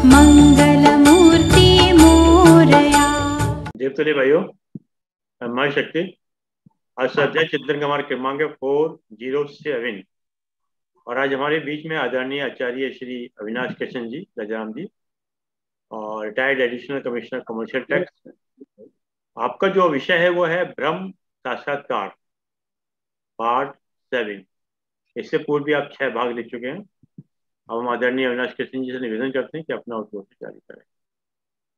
मंगलमूर्ति मोरया। देवतले भाइयों, मां शक्ति आज स्वाध्याय चिंतन का हमारा क्रमांक 407 और आज हमारे बीच में आदरणीय आचार्य श्री अविनाश कृष्ण जी गजराम जी और retired additional commissioner commercial tax. आपका जो विषय है वो है ब्रह्म साक्षात्कार पार्ट 7। इससे पूर्व भी आप 6 भाग ले चुके हैं। अब हम आदरणीय अविनाश कृष्ण जी से निवेदन करते हैं कि अपना उद्बोधन जारी करें।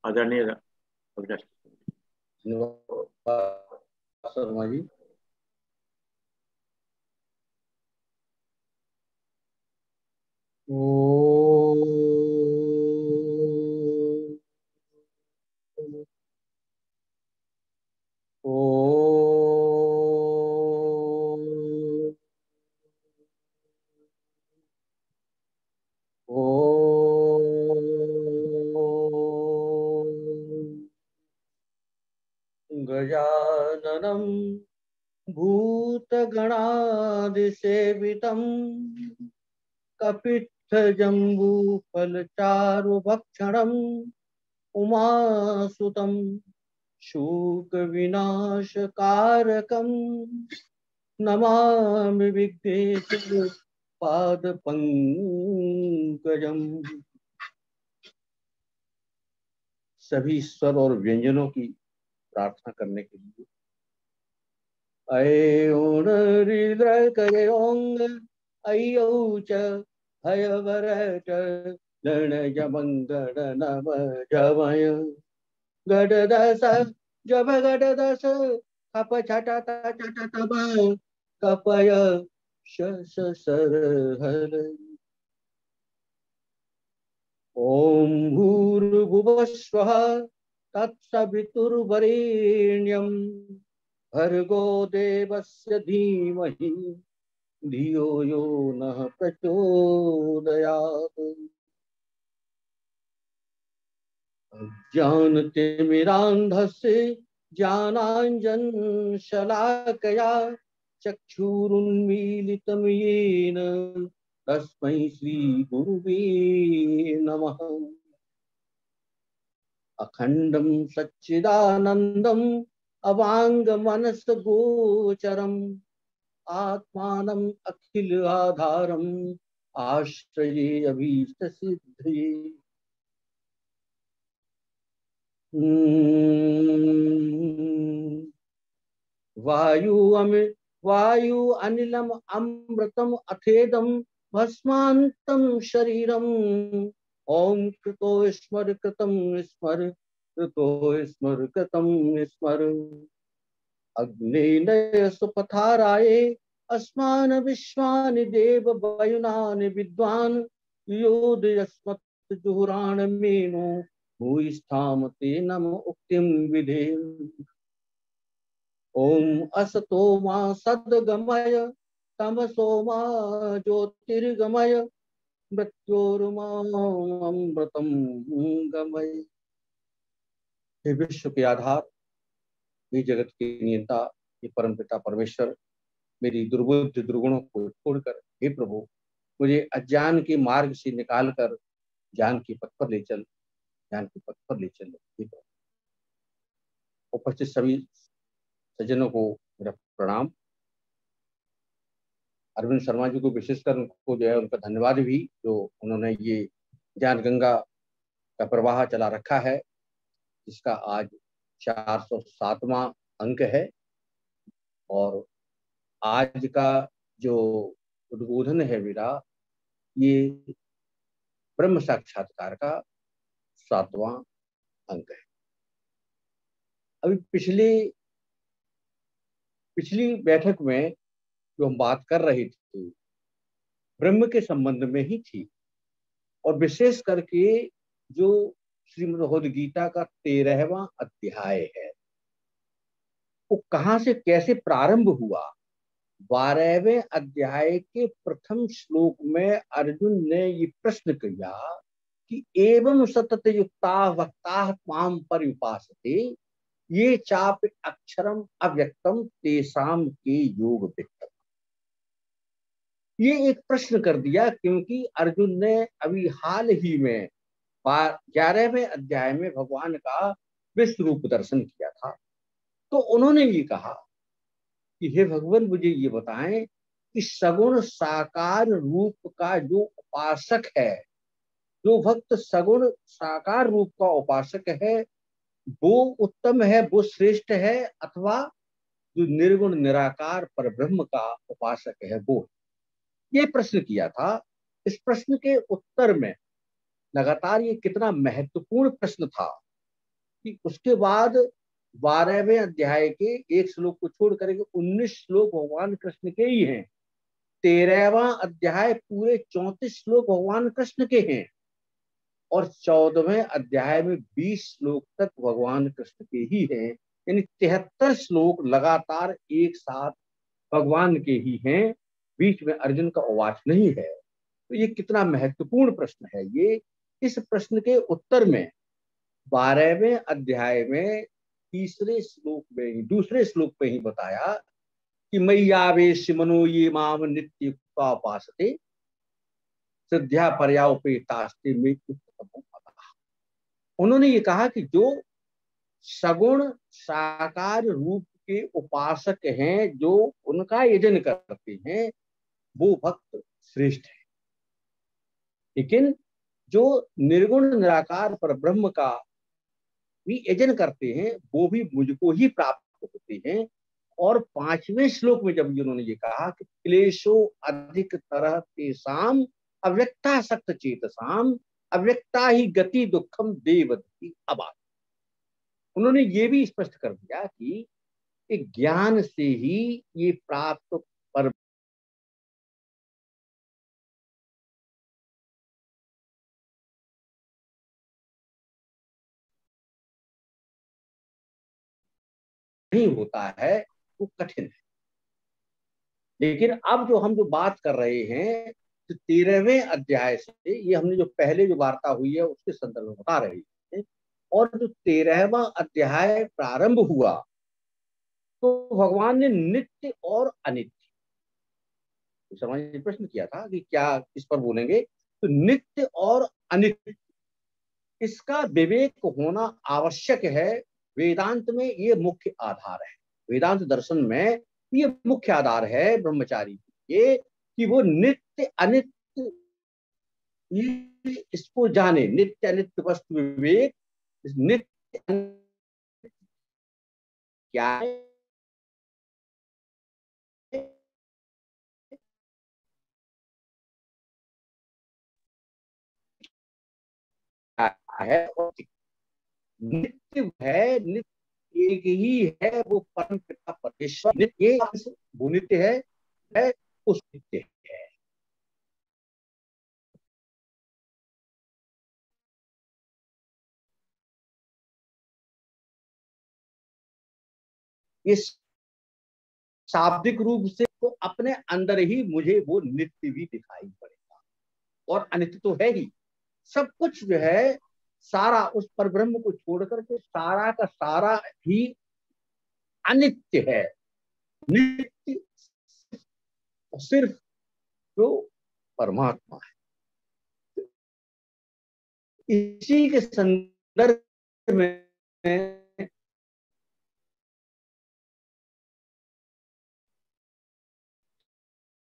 आदरणीय अविनाश कृष्ण शर्मा जी। गजाननं भूतगणादिसेवितं कपित्थजम्बूफलचारुभक्षणम् उमासुतं शोकविनाशकारकं नमामि विघ्नेश्वरपादपङ्कजम्। सभी स्वर और व्यंजनों की प्रार्थना करने के लिए अयोंग अयोच हयवरट गणजमंगण नम जमय गडदस जब गडदस कप छटत चटतब कपय शस सरहर। ओम भूर्भुवः स्वः तत्सवितुर्वरेण्यं भर्गो देवस्य धीमहि धियो यो नः प्रचोदयात्। अज्ञानतिमिरान्धस्य ज्ञानाञ्जनशलाकया चक्षुरुन्मीलितं येन तस्मै श्रीगुरुवे नमः। अखंडं सच्चिदानन्दम् अवाङ्गमनसगोचरम् आत्मानम् अखिल आधारम् आश्रये अभीष्टसिद्धये। वायु अनिलम अमृतम अथेदम भस्मान्तं शरीरम ओम कृतो स्मर कृतं स्मर कृतो स्मर कृतं स्मर। अग्नेय सुपथाराये अस्मान विश्वानि देव वयुनानि विद्वान् योदयस्मत् जुहुराण मेनो भूयिष्ठाम ते नम उक्तिं विधे। ओम असतो मा सद्गमय तमसो मा ज्योतिर्गमय मृत्योर्मामृतं गमय। हे विश्व के आधार, हे जगत के नियंता, हे परमपिता परमेश्वर, मेरी दुर्बुद्धि दुर्गुणों को छोड़कर हे प्रभु मुझे अज्ञान के मार्ग से निकालकर ज्ञान के पथ पर ले चल, ज्ञान के पथ पर ले चल। हे प्रभु, उपस्थित सभी सज्जनों को मेरा प्रणाम। अरविंद शर्मा जी को विशेषकर उनको जो है उनका धन्यवाद भी, जो उन्होंने ये ज्ञान गंगा का प्रवाह चला रखा है, जिसका आज 407वां अंक है। और आज का जो उद्बोधन है मेरा, ये ब्रह्म साक्षात्कार का 7वां अंक है। अभी पिछली बैठक में जो हम बात कर रहे थे ब्रह्म के संबंध में ही थी, और विशेष करके जो श्रीमद् भगवद गीता का 13वां अध्याय है वो कहां से कैसे प्रारंभ हुआ। 12वें अध्याय के प्रथम श्लोक में अर्जुन ने ये प्रश्न किया कि एवं सतत युक्ता वक्ता त्वां पर्युपासते ये चाप अक्षरम अव्यक्तम तेषाम के योग वित्तम। ये एक प्रश्न कर दिया क्योंकि अर्जुन ने अभी हाल ही में 11वें अध्याय में भगवान का विश्व रूप दर्शन किया था। तो उन्होंने ये कहा कि हे भगवान, मुझे ये बताएं कि सगुण साकार रूप का जो उपासक है, जो भक्त सगुण साकार रूप का उपासक है, वो उत्तम है, वो श्रेष्ठ है, अथवा जो निर्गुण निराकार पर ब्रह्म का उपासक है वो? ये प्रश्न किया था। इस प्रश्न के उत्तर में लगातार ये कितना महत्वपूर्ण प्रश्न था कि उसके बाद 12वें अध्याय के एक श्लोक को छोड़ करके 19 श्लोक भगवान कृष्ण के ही हैं। 13वां अध्याय पूरे 34 श्लोक भगवान कृष्ण के हैं और 14वें अध्याय में 20 श्लोक तक भगवान कृष्ण के ही हैं। यानी 73 श्लोक लगातार एक साथ भगवान के ही हैं, बीच में अर्जुन का उवाच नहीं है। तो ये कितना महत्वपूर्ण प्रश्न है ये। इस प्रश्न के उत्तर में 12वें अध्याय में दूसरे श्लोक में ही बताया कि मय्यावेश मनो ये माम नित्य उपासते श्रद्धा पर्यावपेतास्ते में उत्तमो भवः। उन्होंने ये कहा कि जो सगुण साकार रूप के उपासक हैं, जो उनका यजन करते हैं, वो भक्त श्रेष्ठ है। लेकिन जो निर्गुण निराकार पर ब्रह्म का भी यजन करते हैं, वो भी मुझको ही प्राप्त होते हैं। और 5वें श्लोक में जब उन्होंने ये कहा कि क्लेशो अधिक तरह तेसाम अव्यक्ता सक्त चेतसाम अव्यक्ता ही गति दुखम देवती अबाद। उन्होंने ये भी स्पष्ट कर दिया कि ज्ञान से ही ये प्राप्त पर नहीं होता है, वो कठिन है। लेकिन अब जो हम बात कर रहे हैं, तो 13वें अध्याय से, ये हमने जो पहले जो वार्ता हुई है उसके संदर्भ में बता रहे हैं। और जो 13वां अध्याय प्रारंभ हुआ, तो भगवान ने नित्य और अनित्य समझ प्रश्न किया था कि क्या इस पर बोलेंगे। तो नित्य और अनित्य, इसका विवेक होना आवश्यक है। वेदांत में ये मुख्य आधार है। वेदांत दर्शन में ये मुख्य आधार है ब्रह्मचारी के कि वो नित्य अनित्य इसको जाने। नित्य अनित्य वस्तु विवेक, नित्य क्या है और नित्य है, नित्य एक ही है, वो परम पिता परमेश्वर नित्य, वो नित्य है उस नित्य है। ये शाब्दिक रूप से तो अपने अंदर ही मुझे वो नित्य भी दिखाई पड़ेगा, और अनित्य तो है ही। सब कुछ जो है सारा उस परब्रह्म को छोड़ करके सारा का सारा ही अनित्य है। नित्य सिर्फ जो परमात्मा है। इसी के संदर्भ में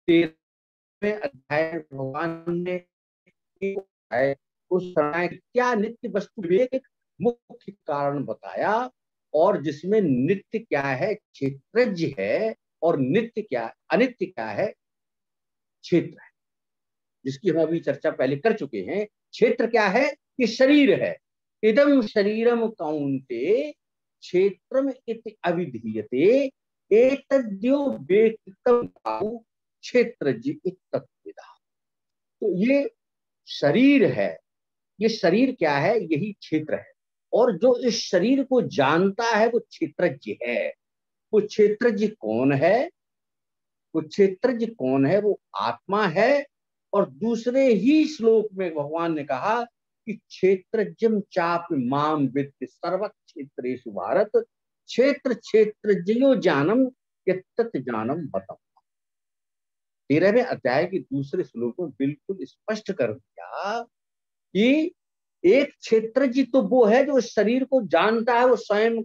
13वें अध्याय भगवान ने उस समय क्या नित्य वस्तु विवेक एक मुख्य कारण बताया, और जिसमें नित्य क्या है, क्षेत्रज्ञ है, और नित्य क्या, अनित्य क्या है, क्षेत्र है, जिसकी हम अभी चर्चा पहले कर चुके हैं। क्षेत्र क्या है, ये शरीर है। इदम शरीरम कौन्ते क्षेत्रम इति अविधीयते एतद्यो वेत्तम क्षेत्रज्ञ इत्तद्विदा। तो ये शरीर है, ये शरीर क्या है, यही क्षेत्र है। और जो इस शरीर को जानता है वो क्षेत्रज्ञ है। वो क्षेत्रज्ञ कौन है? वो क्षेत्रज्ञ कौन है? वो आत्मा है। और दूसरे ही श्लोक में भगवान ने कहा कि क्षेत्रज्ञम चाप माम वित्त सर्व क्षेत्रेषु भारत क्षेत्र क्षेत्रज्ञो जानम यत्तत् जानम बताओ। 13वें अध्याय के दूसरे श्लोक में बिल्कुल स्पष्ट कर दिया कि एक क्षेत्रज्ञ तो वो है जो इस शरीर को जानता है, वो स्वयं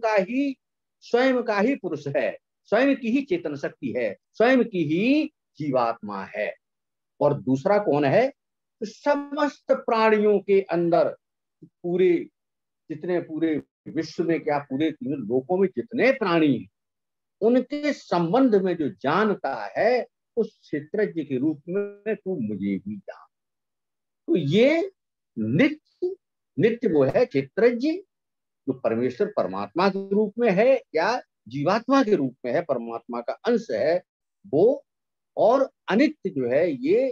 का ही पुरुष है, स्वयं की ही चेतन शक्ति है, स्वयं की ही जीवात्मा है। और दूसरा कौन है? तो समस्त प्राणियों के अंदर, पूरे जितने पूरे विश्व में, क्या पूरे तीनों लोकों में जितने प्राणी हैं, उनके संबंध में जो जानता है, उस क्षेत्रज्ञ के रूप में तू मुझे भी जान। तो ये नित्य नित्य वो है क्षेत्रज्ञ, जो परमेश्वर परमात्मा के रूप में है या जीवात्मा के रूप में है, परमात्मा का अंश है वो। और अनित्य जो है ये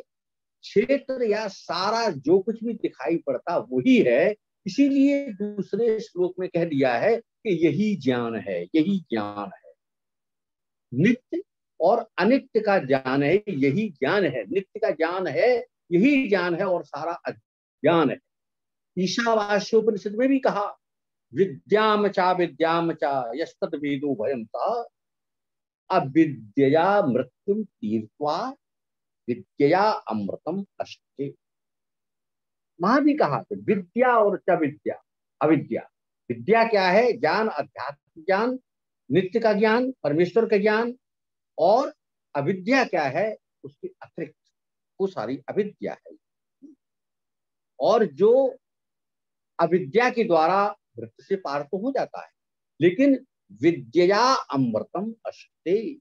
क्षेत्र या सारा जो कुछ भी दिखाई पड़ता वही है। इसीलिए दूसरे श्लोक में कह दिया है कि यही ज्ञान है, यही ज्ञान है। नित्य और अनित्य का ज्ञान है, यही ज्ञान है। नित्य का ज्ञान है, यही ज्ञान है, और सारा अज्ञान है। ईशावास्योपनिषद में भी कहा, विद्याम चा यस्तद वेदो भयं स अविद्यया मृत्युम तीर्त्वा विद्यया अमृतम अश्नुते। वहां भी कहा कि विद्या और च विद्या, अविद्या। विद्या क्या है? ज्ञान, अध्यात्म ज्ञान, नित्य का ज्ञान, परमेश्वर का ज्ञान। और अविद्या क्या है? उसके अतिरिक्त वो सारी अविद्या है। और जो अविद्या के द्वारा मृत्यु से पार तो हो जाता है, लेकिन विद्या अमृतम अश्नुते,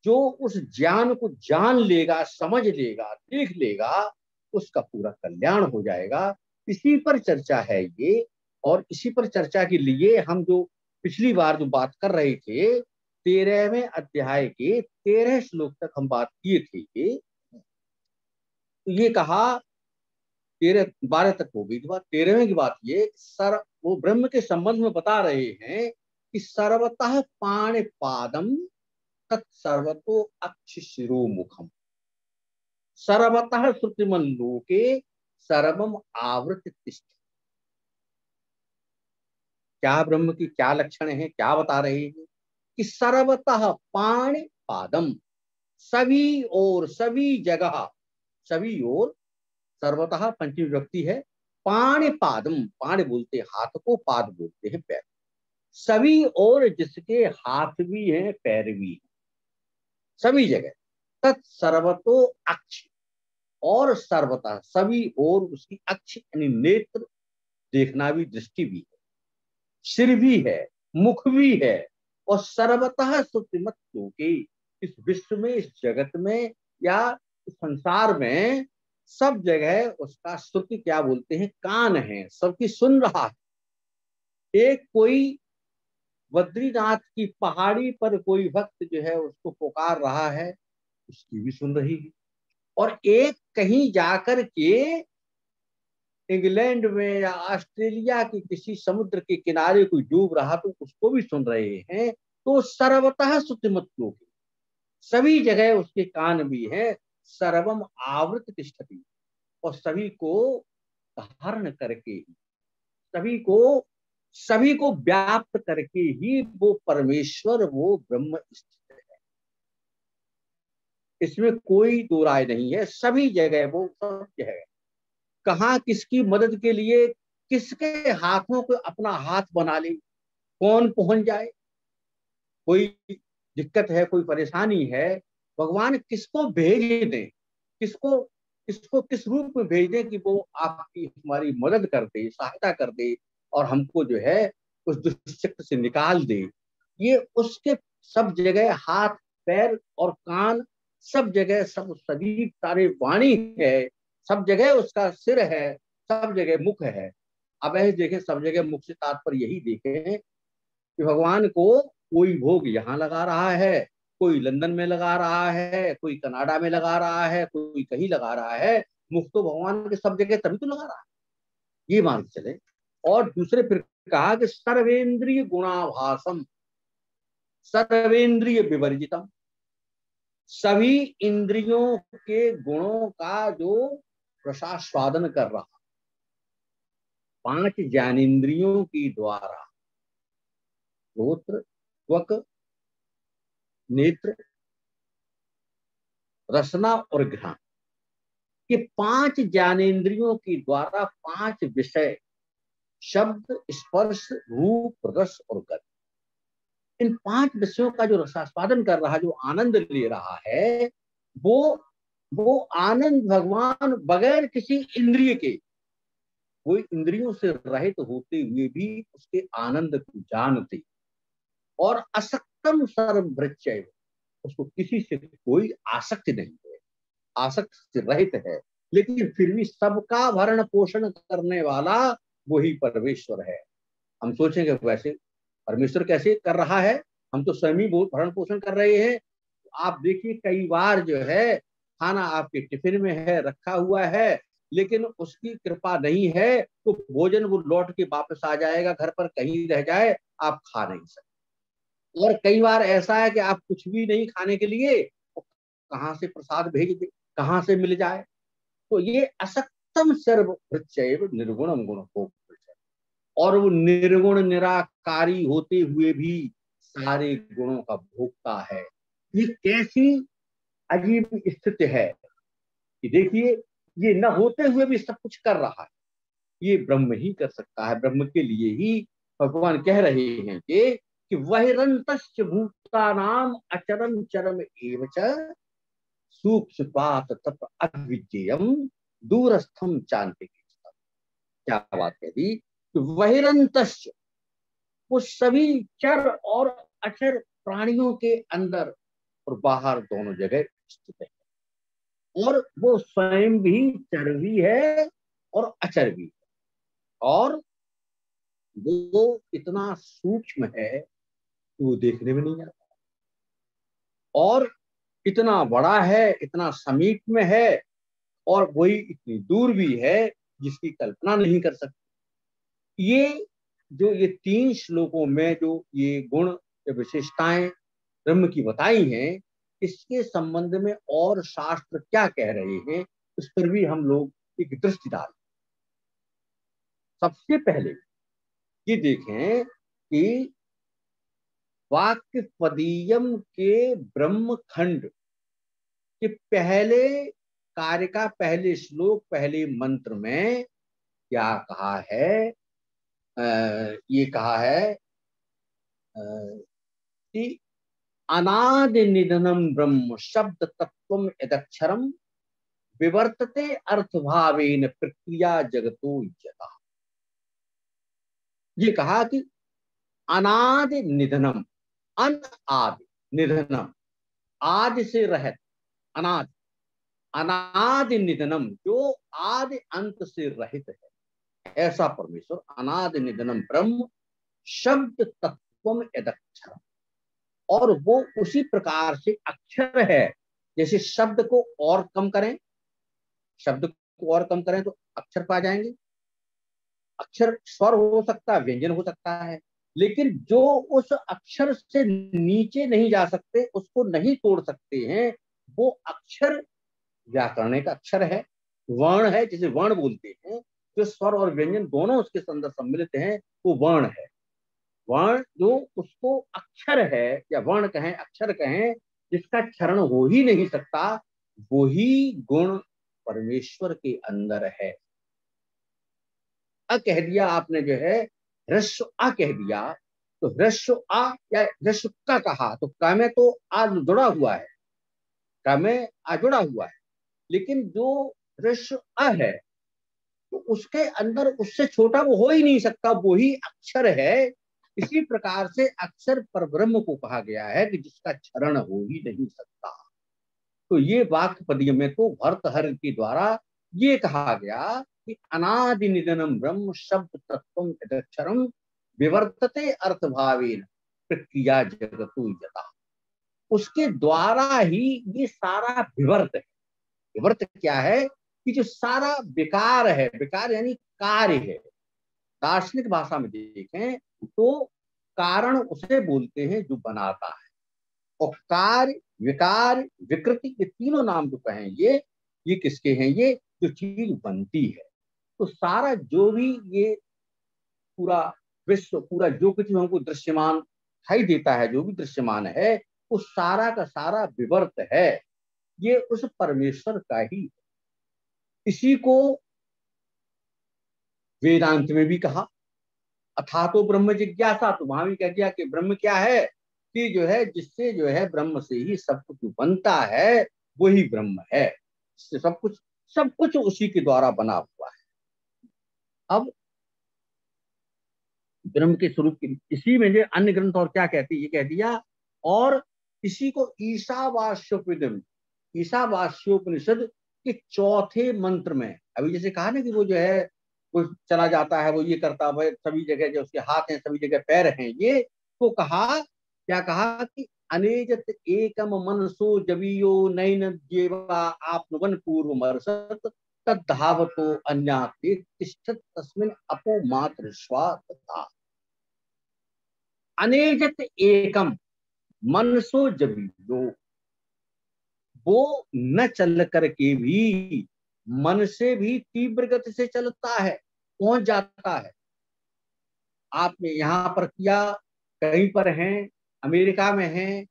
जो उस ज्ञान को जान लेगा, समझ लेगा, देख लेगा, उसका पूरा कल्याण हो जाएगा। इसी पर चर्चा है ये। और इसी पर चर्चा के लिए हम जो पिछली बार जो बात कर रहे थे, 13वें अध्याय के 13 श्लोक तक हम बात किए थे। तो ये कहा 12 तक हो गई थी बात। 13वें की बात ये वो ब्रह्म के संबंध में बता रहे हैं कि सर्वतः पाणिपादम तत्सर्वतो अक्ष शिरोमुखम सर्वतः श्रुतिमन लोके सर्वम आवृत तिष्ठ। क्या ब्रह्म की क्या लक्षण है, क्या बता रहे हैं कि सर्वतः पाणिपादम, सभी और सभी जगह, सभी और, सर्वतः पंचमी विभक्ति है। पाणिपादम, पाणि बोलते हाथ को, पाद बोलते हैं पैर। सभी और जिसके हाथ भी हैं, पैर भी हैं, सभी जगह। तत्सर्वतो अक्ष, और सर्वतः सभी और उसकी अक्ष यानी नेत्र, देखना भी, दृष्टि भी है, सिर भी है, मुख भी है। और सर्वतः श्रुतिमत लोके, इस विश्व में, इस जगत में या इस संसार में सब जगह उसका श्रुति क्या बोलते हैं, कान है, सबकी सुन रहा है। एक कोई बद्रीनाथ की पहाड़ी पर कोई भक्त जो है उसको पुकार रहा है, उसकी भी सुन रही है। और एक कहीं जाकर के इंग्लैंड में या ऑस्ट्रेलिया की किसी समुद्र के किनारे कोई डूब रहा तो उसको भी सुन रहे हैं। तो सर्वतः श्रुतिमत लोके, सभी जगह उसके कान भी है। सर्वम आवृत तिष्ठति, और सभी को धारण करके ही, सभी को व्याप्त करके ही वो परमेश्वर, वो ब्रह्म स्थित है। इसमें कोई दो राय नहीं है। सभी जगह वो सब जगह, कहाँ किसकी मदद के लिए किसके हाथों को अपना हाथ बना ले, कौन पहुंच जाए, कोई दिक्कत है, कोई परेशानी है, भगवान किसको भेज दे, किसको किसको किस रूप में भेज दे कि वो आपकी हमारी मदद कर दे, सहायता कर दे, और हमको जो है उस दुष्चक्र से निकाल दे। ये उसके सब जगह हाथ, पैर और कान, सब जगह, सब सभी सारे वाणी है, सब जगह उसका सिर है, सब जगह मुख है। अब ऐसे देखें, सब जगह मुख से तात्पर्य यही देखें कि भगवान को कोई भोग यहाँ लगा रहा है, कोई लंदन में लगा रहा है, कोई कनाडा में लगा रहा है, कोई कहीं लगा रहा है। मुख तो भगवान के सब जगह तभी तो लगा रहा है, ये मान के चले। और दूसरे फिर कहा कि सर्वेंद्रिय गुणाभासम सर्वेंद्रिय विवर्जितम, सभी इंद्रियों के गुणों का जो प्रसास्वादन कर रहा, 5 ज्ञानेन्द्रियों के द्वारा, श्रोत्र, त्वक, नेत्र, रसना और घ्राण, ये 5 ज्ञानेन्द्रियों के द्वारा 5 विषय शब्द, स्पर्श, रूप, रस और गंध। इन 5 विषयों का जो रसास्वादन कर रहा, जो आनंद ले रहा है, वो आनंद भगवान बगैर किसी इंद्रिय के, कोई इंद्रियों से रहित होते हुए भी उसके आनंद को जानते, और असक्तम सर्वभृच्य, उसको किसी से कोई आसक्ति नहीं है, आसक्ति से रहित है, लेकिन फिर भी सबका भरण पोषण करने वाला वही परमेश्वर है। हम सोचेंगे वैसे परमेश्वर कैसे कर रहा है, हम तो स्वयं ही भरण पोषण कर रहे हैं। आप देखिए कई बार जो है खाना आपके टिफिन में है, रखा हुआ है, लेकिन उसकी कृपा नहीं है तो भोजन वो लौट के वापस आ जाएगा, घर पर कहीं रह जाए, आप खा नहीं सकते। और कई बार ऐसा है कि आप कुछ भी नहीं खाने के लिए, कहां से प्रसाद भेज दे, कहां से मिल जाए। तो ये असक्तम सर्वभृच्य निर्गुणम गुण भोग, और वो निर्गुण निराकारी होते हुए भी सारे गुणों का भोगता है। ये कैसी अजीब स्थिति है कि देखिए, ये न होते हुए भी सब कुछ कर रहा है। ये ब्रह्म ही कर सकता है। ब्रह्म के लिए ही भगवान कह रहे हैं कि वहिरंतश्च भूतानाम अचरम चरम एव च सूक्ष्मात् तत् अविज्ञेयम दूरस्थम चान्ते। क्या बात कह दी कि वहिरंतश्च, वो सभी चर और अचर प्राणियों के अंदर और बाहर दोनों जगह स्थित है, और वो स्वयं भी चर भी है और अचर भी है, और वो इतना सूक्ष्म है कि वो देखने में नहीं आता, और इतना बड़ा है, इतना समीप में है, और वही इतनी दूर भी है जिसकी कल्पना नहीं कर सकते। ये 3 श्लोकों में जो ये गुण, विशेषताएं ब्रह्म की बताई हैं, इसके संबंध में और शास्त्र क्या कह रहे हैं, उस पर भी हम लोग एक दृष्टि डालें। सबसे पहले ये देखें कि वाक्य पदीयम के ब्रह्म खंड के पहले कार्य का पहले श्लोक, पहले मंत्र में क्या कहा है? ये कहा है कि अनादि निधनम ब्रह्म शब्द तत्वम यदक्षरम विवर्तते अर्थभावेन प्रक्रिया जगतो यथा। ये कहा कि अनादि निधनम, अन आदि निधनम, आदि से रहित, अनादि, अनादि निधनम, जो आदि अंत से रहित है, ऐसा परमेश्वर अनादि निधनम ब्रह्म शब्द तत्वम यदक्षरम, और वो उसी प्रकार से अक्षर है। जैसे शब्द को और कम करें, शब्द को और कम करें तो अक्षर पा जाएंगे। अक्षर स्वर हो सकता है, व्यंजन हो सकता है, लेकिन जो उस अक्षर से नीचे नहीं जा सकते, उसको नहीं तोड़ सकते हैं, वो अक्षर व्याकरण का अक्षर है, वर्ण है, जिसे वर्ण बोलते हैं। जो स्वर और व्यंजन दोनों उसके अंदर सम्मिलित हैं, वो वर्ण है। वर्ण जो उसको अक्षर है, या वर्ण कहें, अक्षर कहें, जिसका क्षरण हो ही नहीं सकता, वही गुण परमेश्वर के अंदर है। अ कह दिया आपने, जो है ह्रस्व आ कह दिया, तो ह्रस्व आ या ह्रस्व का कहा, तो क में तो आ जुड़ा हुआ है, क में आ जुड़ा हुआ है, लेकिन जो ह्रस्व अ है तो उसके अंदर उससे छोटा वो हो ही नहीं सकता, वो ही अक्षर है। इसी प्रकार से अक्षर पर ब्रह्म को कहा गया है कि जिसका क्षरण हो ही नहीं सकता। तो ये वाक्य पदीय में तो भर्तहर के द्वारा ये कहा गया कि अनादि निधनम ब्रह्म शब्द तत्वम यदक्षरम विवर्तते अर्थभावेन प्रक्रिया जगतो यथा। उसके द्वारा ही ये सारा विवर्त है। विवर्त क्या है कि जो सारा विकार है, विकार यानी कार्य है। दार्शनिक भाषा में देखें तो कारण उसे बोलते हैं जो बनाता है, और कार्य, विकार, विकृति, ये तीनों नाम जो कहें, ये किसके हैं? ये जो चीज बनती है। तो सारा जो भी ये पूरा विश्व, पूरा जो कुछ हमको दृश्यमान दिखाई देता है, जो भी दृश्यमान है, वो सारा का सारा विवर्त है, ये उस परमेश्वर का ही है। इसी को वेदांत में भी कहा, अथा तो ब्रह्म जिज्ञासा, तो वहां भी कह दिया कि ब्रह्म क्या है, कि जो है जिससे जो है ब्रह्म से ही सब कुछ बनता है, वही ब्रह्म है। इससे सब कुछ उसी के द्वारा बना हुआ है। अब ब्रह्म के स्वरूप की इसी में जो अन्य ग्रंथ और क्या कहते हैं, ये कह दिया। और इसी को ईशावास्योपनिषद के चौथे मंत्र में, अभी जैसे कहा ना कि वो जो है वो चला जाता है, वो ये करता है, सभी जगह जो उसके हाथ हैं, सभी जगह पैर हैं, ये तो कहा, क्या कहा कि अनेजत एकम मनसो जवियो नैन जेवा आपनुवन पूर्वमर्शत तद्धावतो अन्याते तिष्ठत तस्मिन् अपो मात्र स्वाहा। अनेजत एकम मनसो जवियो, वो न चल करके भी मन से भी तीव्र गति से चलता है, पहुंच जाता है। आपने यहाँ पर किया, कहीं पर हैं, अमेरिका में हैं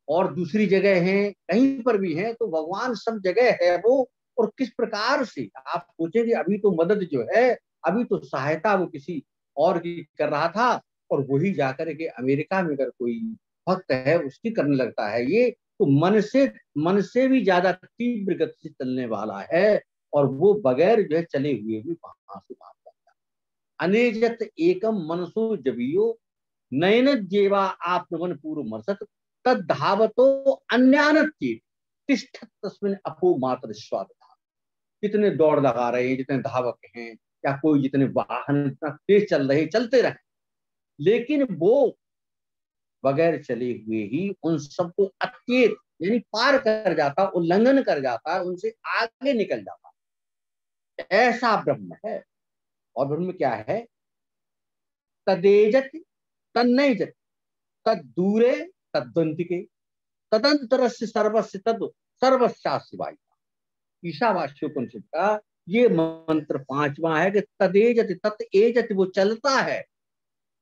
और दूसरी जगह हैं, कहीं पर भी हैं, तो भगवान सब जगह है वो। और किस प्रकार से आप सोचेंगे, अभी तो मदद जो है, अभी तो सहायता वो किसी और की कर रहा था, और वही जाकर के अमेरिका में अगर कोई भक्त है उसकी करने लगता है। ये तो मन से भी ज्यादा तीव्र गति से चलने वाला है, और वो बगैर जो है चले हुए भी वहां से वहां जाता है। अनेजत एकम मनसो जबियो नयन जेवा आपनवन पूर्व मर्सत तद्धावतो अन्यानत्ये तिष्ठत तस्मिन् अपो मात्र स्वाद। कितने दौड़ लगा रहे हैं, जितने धावक हैं, या कोई जितने वाहन इतना तेज चल रहे, चलते रहे, लेकिन वो बगैर चले हुए ही उन सबको अत्येत यानी पार कर जाता, उल्लंघन कर जाता है, उनसे आगे निकल जाता है। ऐसा ब्रह्म है। और ब्रह्म क्या है, तदेजत तन्नयजत तद्दूरे तद्वंतिके तदंतरस्य सर्वस्य तद सर्वस्याशिवाय। ईशावास्योपनिषद का ये मंत्र 5वां है कि तदेजति तत् एजति, वो चलता है,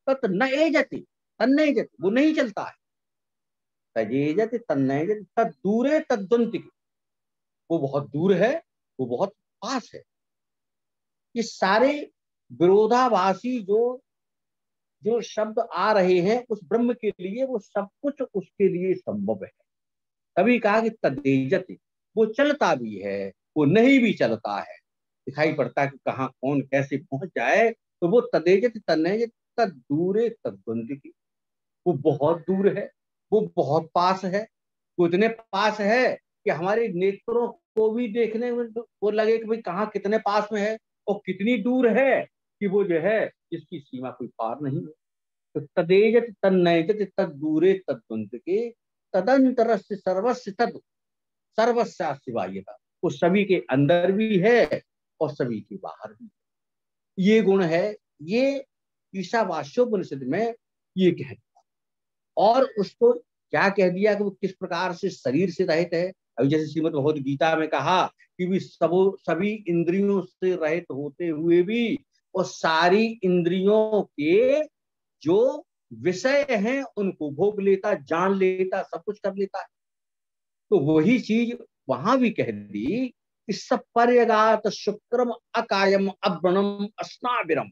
तत् न एजति तन्नयजति, वो नहीं चलता है, तजेजति तन्नयजति तद दूरे तद्वंतिके, वो बहुत दूर है, वो बहुत पास है। ये सारे विरोधाभासी जो जो शब्द आ रहे हैं उस ब्रह्म के लिए, वो सब कुछ उसके लिए संभव है। तभी कहा कि तदेजति, वो चलता भी है, वो नहीं भी चलता है, दिखाई पड़ता है कि कहाँ कौन कैसे पहुंच जाए। तो वो तदेजति तन्नयजति तद दूरे तद्वंतिके, वो बहुत दूर है, वो बहुत पास है। वो इतने पास है कि हमारे नेत्रों को भी देखने में वो लगे कि भाई कहाँ कितने पास में है, और कितनी दूर है कि वो जो है जिसकी सीमा कोई पार नहीं है। तो तदेजति तन्नयजति तद दूरे तद्वंतिके तदंतरस्य सर्वस्य तद सर्वस्याशिवाय, वो सभी के अंदर भी है और सभी के बाहर भी है। ये गुण है, ये ईशावास्योपनिषद में ये कह दिया। और उसको क्या कह दिया कि वो किस प्रकार से शरीर से रहित है। अभी जैसे श्रीमद् भगवद गीता में कहा कि भी सभी इंद्रियों से रहित होते हुए भी, और सारी इंद्रियों के जो विषय हैं उनको भोग लेता, जान लेता, सब कुछ कर लेता है। तो वही चीज वहां भी कह दी कि सपर्यगात शुक्रम अकायम अव्रणम अस्नाविरम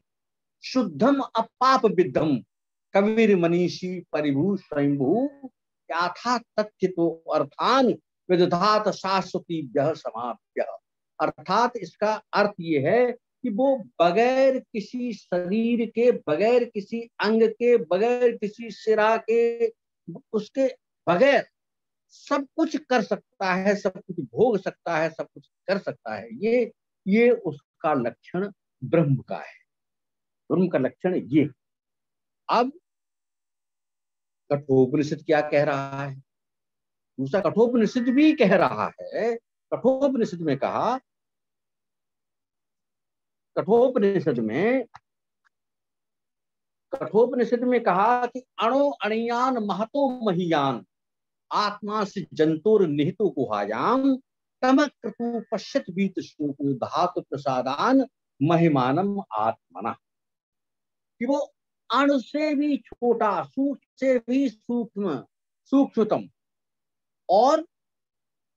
शुद्धम अपाप विद्धम कबीर मनीषी परिभू स्वयंभू याथा तथ्यतो अर्थान विदधात शाश्वती समाप्य। अर्थात इसका अर्थ ये है कि वो बगैर किसी शरीर के, बगैर किसी अंग के, बगैर किसी सिरा के, उसके बगैर सब कुछ कर सकता है, सब कुछ भोग सकता है, सब कुछ कर सकता है। ये उसका लक्षण ब्रह्म का है। ब्रह्म का लक्षण ये। अब कठोपनिषद क्या कह रहा है, दूसरा कठोपनिषद भी कह रहा है। कठोपनिषद में कहा, कठोपनिषद में कहा कि अणो अणियान महतो महियान आत्मा से जंतुर निहितो गुहायाम तमक्रतु पश्यत बीत शोको धातु प्रसादान महिमानम आत्मना। कि वो अणु से भी छोटा, सूक्ष्म से भी सूक्ष्मतम, और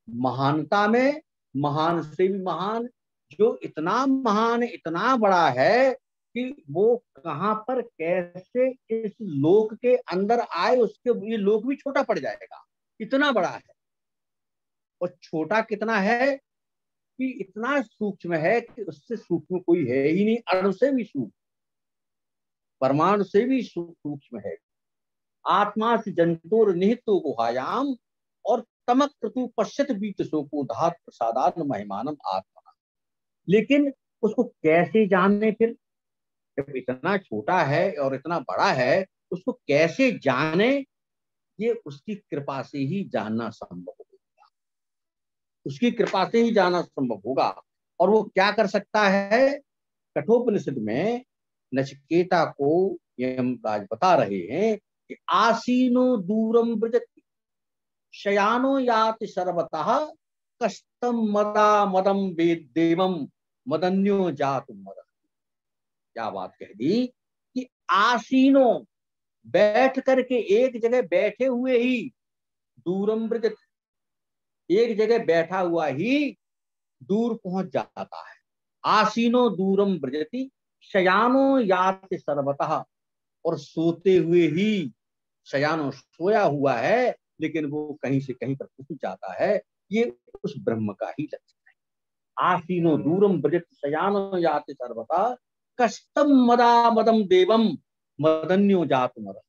महानता में महान से भी महान, जो इतना महान इतना बड़ा है कि वो कहां पर कैसे इस लोक के अंदर आए, उसके ये लोक भी छोटा पड़ जाएगा, इतना बड़ा है। और छोटा कितना है कि इतना सूक्ष्म है कि उससे सूक्ष्म कोई है ही नहीं, अणु से भी सूक्ष्म, परमाणु से भी सूक्ष्म है। आत्मा से जंतुर निहित गुहायाम और तमक क्रतु पश्यत बीत शोको धात प्रसादान महिमानम आत्मा। लेकिन उसको कैसे जाने फिर, जब इतना छोटा है और इतना बड़ा है, उसको कैसे जाने? ये उसकी कृपा से ही जानना संभव होगा, उसकी कृपा से ही जानना संभव होगा। और वो क्या कर सकता है? कठोपनिषद में नचिकेता को यमराज बता रहे हैं कि आसीनो दूरम व्रजति शयानो याति सर्वतः कष्टम मदा मदम वेद देवम मदन्यो जातु मद। क्या बात कह दी कि आसीनो, बैठ करके, एक जगह बैठे हुए ही, दूरम व्रजति, एक जगह बैठा हुआ ही दूर पहुंच जाता है। आसीनो दूरम व्रजति शयानो याति सर्वतः, और सोते हुए ही, शयानो सोया हुआ है लेकिन वो कहीं से कहीं पर पहुंच जाता है। ये उस ब्रह्म का ही लक्षण है। आसीनो दूरम व्रजति शयानो याति सर्वतः कष्टम मदा मदम देवम मदन्यो जातु मद।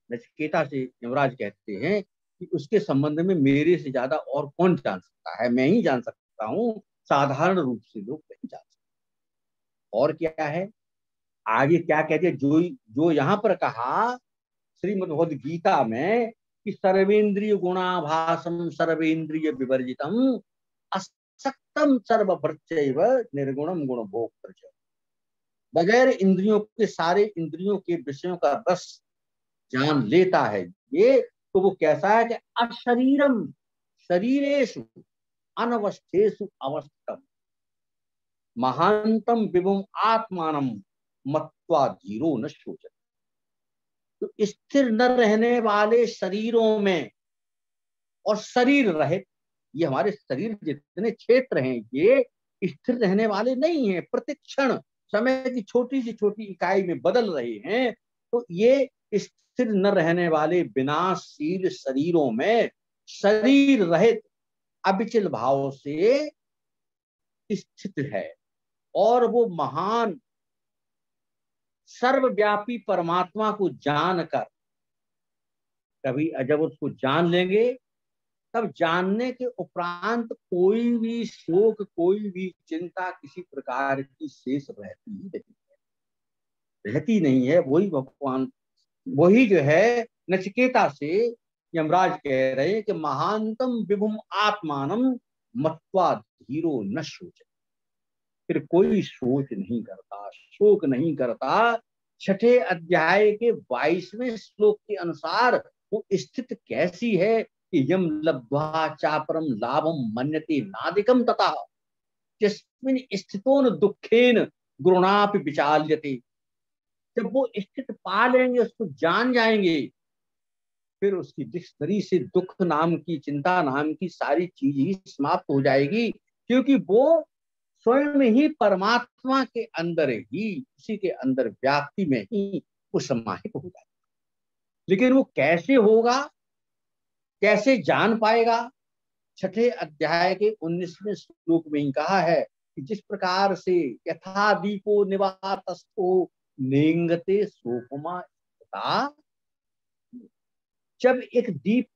नचिकेता से यमराज कहते हैं कि उसके संबंध में मेरे से ज्यादा और कौन जान सकता है? मैं ही जान सकता हूं, साधारण रूप से लोग नहीं जान सकते। और क्या है आगे, क्या कहते हैं? जो यहां पर कहा श्रीमद् भगवद गीता में कि सर्वेंद्रिय गुणाभासम सर्वेंद्रिय विवर्जितम असक्तम सर्वभृत्यैव निर्गुणम गुणभोक्तृ च। बगैर इंद्रियों के, सारे इंद्रियों के विषयों का रस जान लेता है ये, तो वो कैसा है कि अशरीरम शरीरेषु अनवस्थेषु अवस्थितम महांतम विभुम आत्मानम मत्वा धीरो न शोचति। तो स्थिर न रहने वाले शरीरों में, और शरीर रहित, ये हमारे शरीर जितने क्षेत्र हैं ये स्थिर रहने वाले नहीं है, प्रतिक्षण समय की छोटी से छोटी इकाई में बदल रहे हैं। तो ये स्थिर न रहने वाले विनाशशील शरीरों में शरीर रहित अविचल भाव से स्थित है। और वो महान सर्वव्यापी परमात्मा को जानकर, कभी जब उसको जान लेंगे, तब जानने के उपरांत कोई भी शोक, कोई भी चिंता किसी प्रकार की शेष रहती नहीं है। वही भगवान, वही जो है नचिकेता से यमराज कह रहे हैं कि महानतम विभुम आत्मानम मत्वा धीरो न शोच। फिर कोई सोच नहीं करता, शोक नहीं करता। छठे अध्याय के 22वें श्लोक के अनुसार वो स्थिति कैसी है कि यम लब्ध्वा चापरम लाभम मन्यते नादिकम तथा जिसमिन स्थितोन दुखेन गुरुणापि विचाल्यते। जब वो स्थित पा लेंगे, उसको जान जाएंगे, फिर उसकी डिक्शनरी से दुख नाम की, चिंता नाम की सारी चीज ही समाप्त हो जाएगी, क्योंकि वो स्वयं में ही परमात्मा के अंदर ही, उसी के अंदर व्याप्ति में ही वो समाहित हो जाएगा। लेकिन वो कैसे होगा, कैसे जान पाएगा? छठे अध्याय के 19वें श्लोक में ही कहा है कि जिस प्रकार से यथा दीपो निवातस्थो नेंगते सोपमा, जब एक दीप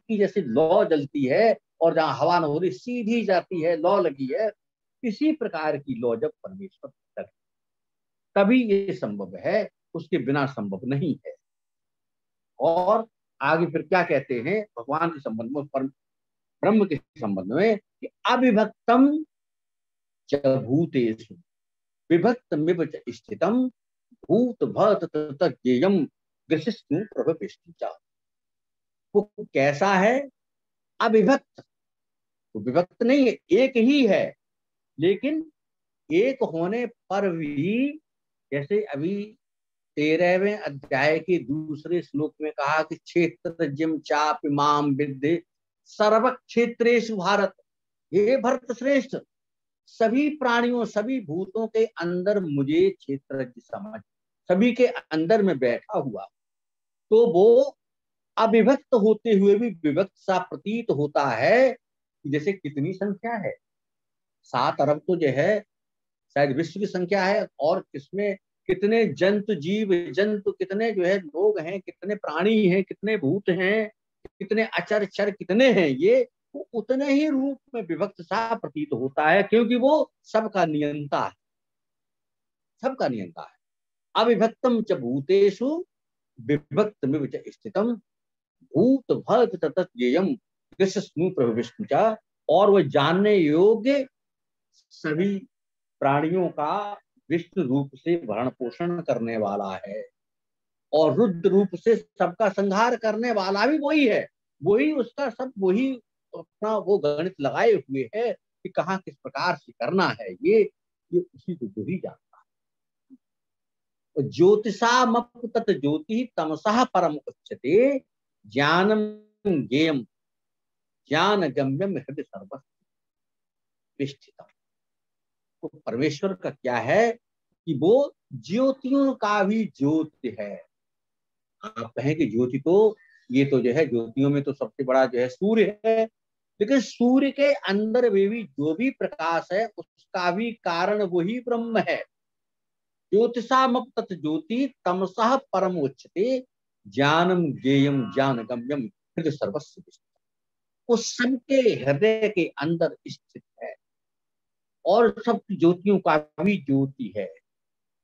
की जैसे लौ जलती है और जहां हवा न हो रही सीधी जाती है, लौ लगी है, इसी प्रकार की लौ जब परमेश्वर तक, तभी ये संभव है, उसके बिना संभव नहीं है। और आगे फिर क्या कहते हैं भगवान के संबंध में, ब्रह्म के संबंध में कि अविभक्तम च भूतेषु विभक्तमिव च स्थितम भूत भत तज्ञेयम ग्रसिष्णु प्रभविष्टि च। वो कैसा है? अविभक्त, तो विभक्त नहीं है, एक ही है, लेकिन एक होने पर भी, जैसे अभी 13वें अध्याय के दूसरे श्लोक में कहा कि क्षेत्र जिम चाप इमाम विद्य सर्व क्षेत्रेषु भारत। हे भरत श्रेष्ठ, सभी प्राणियों सभी भूतों के अंदर मुझे क्षेत्र समझ, सभी के अंदर में बैठा हुआ, तो वो अविभक्त होते हुए भी विभक्त सा प्रतीत होता है। जैसे कितनी संख्या है, 7 अरब तो जो है शायद विश्व की संख्या है, और किसमें कितने जंतु जीव जंतु, कितने जो है लोग हैं, कितने प्राणी हैं, कितने भूत हैं, कितने अचर चर कितने हैं, ये वो उतने ही रूप में विभक्त सा प्रतीत होता है, क्योंकि वो सबका नियंता है, सबका नियंता है। अविभक्तम च भूतेषु विभक्तमिव च स्थितम भूत भक्त तत्ज्ञेयम कृष्ण प्रभु विष्णु चा। और वह जानने योग्य सभी प्राणियों का विष्णु रूप से भरण पोषण करने वाला है, और रुद्र रूप से सबका संहार करने वाला भी वही है। वही उसका सब वही अपना वो गणित लगाए हुए है कि कहाँ किस प्रकार से करना है, ये उसी को ही जानता है। ज्योतिषामप तत् ज्योति तमसः परम उच्यते ज्ञानम ज्ञेयम ज्ञान गम्यम हृदय सर्वस्थितम। तो परमेश्वर का क्या है कि वो ज्योतियों का भी ज्योति है। आप कहें कि ज्योति तो ये तो जो है ज्योतियों में तो सबसे बड़ा जो है सूर्य है, लेकिन सूर्य के अंदर वे भी जो भी प्रकाश है उसका भी कारण वही ब्रह्म है। ज्योतिषामप तत् ज्योति तमसः परम उच्यते ज्ञानम ज्ञेयम ज्ञान गम्यम हृदय सर्वस्व। वो सबके हृदय के अंदर स्थित है, और सब ज्योतियों का भी ज्योति है।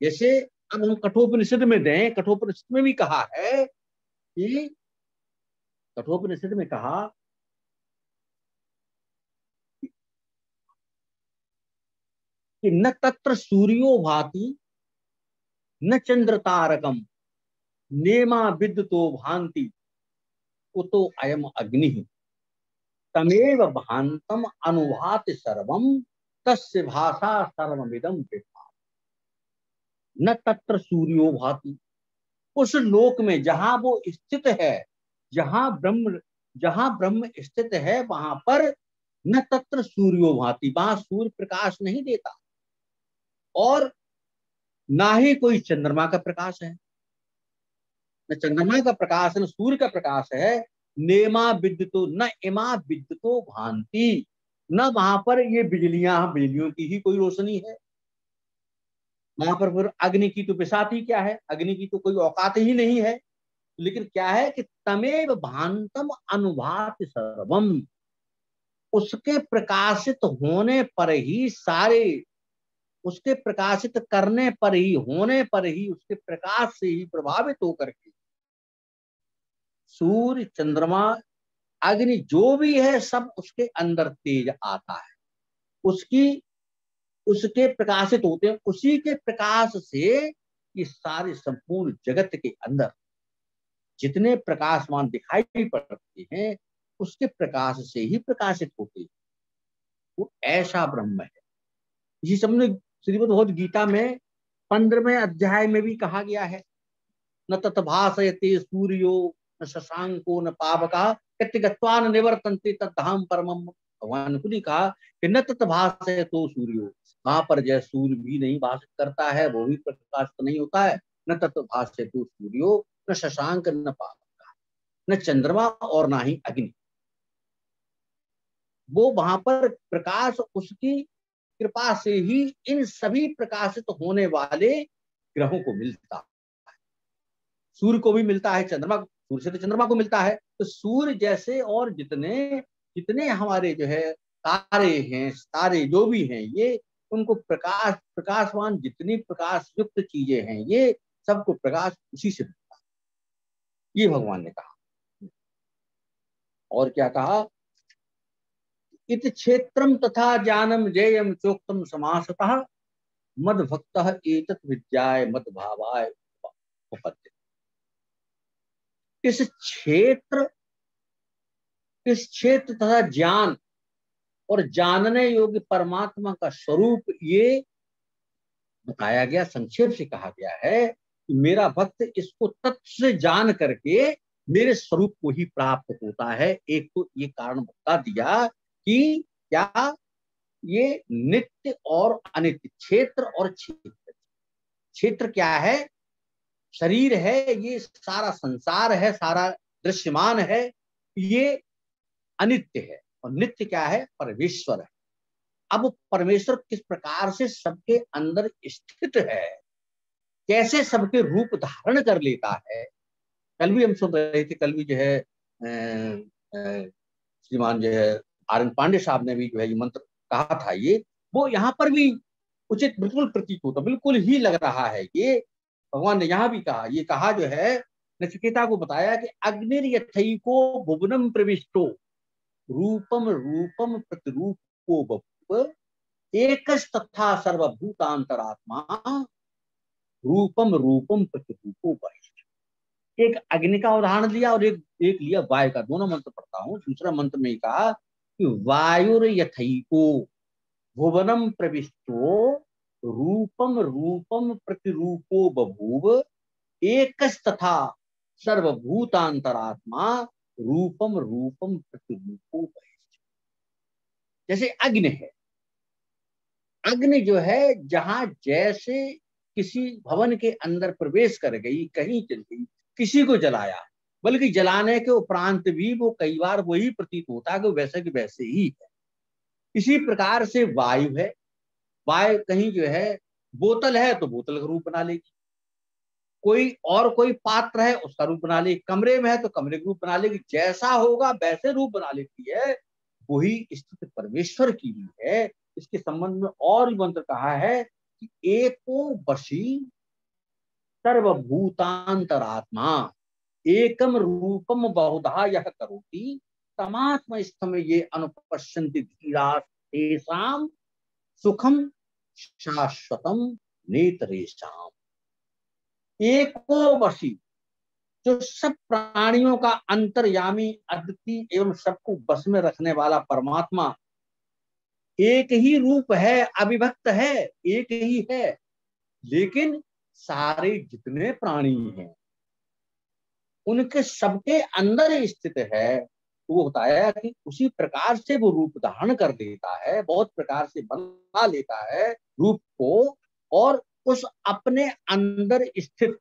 जैसे अब हम कठोपनिषद में दें, कठोपनिषद में भी कहा है कि कठोपनिषद में कहा कि न तत्र सूर्यो भाति न चंद्र तारकम नेमा विद्युतो भांति उतो अयम अग्नि तमेव भांतम अनुभाति सर्वम तस्य भाषा सर्वमिदं विद्वान। न तत्र सूर्यो भाति, उस लोक में जहां वो स्थित है, जहां ब्रह्म स्थित है, वहां पर न तत्र सूर्यो भाति, वहां सूर्य प्रकाश नहीं देता, और ना ही कोई चंद्रमा का प्रकाश है, न चंद्रमा का प्रकाश है न सूर्य का प्रकाश है। नेमा विद्युतो न इमा विद्युतो भांति, न वहां पर ये बिजलियों की ही कोई रोशनी है। वहां पर फिर अग्नि की तो बिसात ही क्या है, अग्नि की तो कोई औकात ही नहीं है। लेकिन क्या है कि तमेव भांतम अनुभाति सर्वम, उसके प्रकाशित होने पर ही सारे, उसके प्रकाशित करने पर ही, होने पर ही, उसके प्रकाश से ही प्रभावित होकर के सूर्य चंद्रमा अग्नि जो भी है सब उसके अंदर तेज आता है, उसके प्रकाशित होते हैं। उसी के प्रकाश से ये सारे संपूर्ण जगत के अंदर जितने प्रकाशमान दिखाई पड़ते हैं उसके प्रकाश से ही प्रकाशित होते हैं। वो ऐसा ब्रह्म है। इसी सबने श्रीमद् भगवद गीता में 15वें अध्याय में भी कहा गया है, न तत्भासयते सूर्यो न शशांको न पावका कृत्यगत्वान निवर्तन्ते तद्धाम परमम। भगवान खुद ही कहा कि न तत्भासयतो सूर्यो, वहां पर जय सूर्य भी नहीं भाषित करता है, वो भी प्रकाशित नहीं होता है। न तत्भासयतो सूर्यो न शशांक न पावका, न चंद्रमा और ना ही अग्नि। वो वहां पर प्रकाश उसकी कृपा से ही इन सभी प्रकाशित होने वाले ग्रहों को मिलता है। सूर्य को भी मिलता है, सूर्य से तो चंद्रमा को मिलता है। तो सूर्य जैसे और जितने जितने हमारे जो है तारे हैं, तारे जो भी हैं, ये उनको प्रकाशवान जितनी प्रकाश युक्त चीजें हैं, ये सबको प्रकाश उसी से मिलता है। ये भगवान ने कहा। और क्या कहा, इत क्षेत्रम तथा ज्ञानम जेयम चोक्तम समासतः मद भक्त एतत् विद्याय मद भावाय उपपद्यते। इस क्षेत्र तथा ज्ञान और जानने योग्य परमात्मा का स्वरूप ये बताया गया, संक्षेप से कहा गया है कि मेरा भक्त इसको तत्व से जान करके मेरे स्वरूप को ही प्राप्त होता है। एक तो ये कारण बता दिया कि क्या ये नित्य और अनित्य, क्षेत्र और क्षेत्र। क्षेत्र क्या है? शरीर है, ये सारा संसार है, सारा दृश्यमान है, ये अनित्य है। और नित्य क्या है? परमेश्वर है। अब परमेश्वर किस प्रकार से सबके अंदर स्थित है, कैसे सबके रूप धारण कर लेता है, कल भी हम सुन रहे थे। कल भी जो है श्रीमान जो है आर एन पांडे साहब ने भी जो है ये मंत्र कहा था, ये वो यहाँ पर भी उचित बिल्कुल प्रतीत होता, बिल्कुल ही लग रहा है। ये भगवान ने यहाँ भी कहा, ये कहा जो है नचिकेता को बताया कि अग्निर्यथैको भुवनम प्रविष्टो रूपम रूपम प्रतिरूपो बभूव एकस्तथा सर्वभूतांतरात्मा रूपम रूपम प्रतिरूपो बहिष्ठ। एक अग्नि का उदाहरण लिया और एक लिया वायु का। दोनों मंत्र पढ़ता हूं। दूसरा मंत्र में कहा कि वायुर्यथैको भुवनम प्रविष्टो रूपम रूपम प्रतिरूपो बभूव एकस्तथा सर्वभूतांतरात्मा रूपम रूपम प्रतिरूपो बहिष्ठ। जैसे अग्नि है, अग्नि जो है जहां जैसे किसी भवन के अंदर प्रवेश कर गई, कहीं चल गई, किसी को जलाया, बल्कि जलाने के उपरांत भी वो कई बार वही प्रतीत होता है कि वैसे के वैसे ही है। इसी प्रकार से वायु है, वायु कहीं जो है बोतल है तो बोतल का रूप बना लेगी, कोई पात्र है उसका रूप बना लेगी, कमरे में है तो कमरे का रूप बना लेगी, जैसा होगा वैसे रूप बना लेती है। वही स्थिति परमेश्वर की भी है। इसके संबंध में और मंत्र कहा है कि एको वशी सर्वभूतांतरात्मा एकम रूपम बहुधा यह करोति तमात्म स्थम ये अनुपश्यन्ति धीरा तेषाम सुखम शाश्वतम नेतरेषाम। एको वशी, जो सब प्राणियों का अंतर्यामी, अद्वितीय एवं सबको बस में रखने वाला परमात्मा एक ही रूप है, अविभक्त है, एक ही है, लेकिन सारे जितने प्राणी हैं उनके सबके अंदर स्थित है। तो वो बताया कि उसी प्रकार से वो रूप धारण कर देता है, बहुत प्रकार से बना लेता है रूप को, और उस अपने अंदर स्थित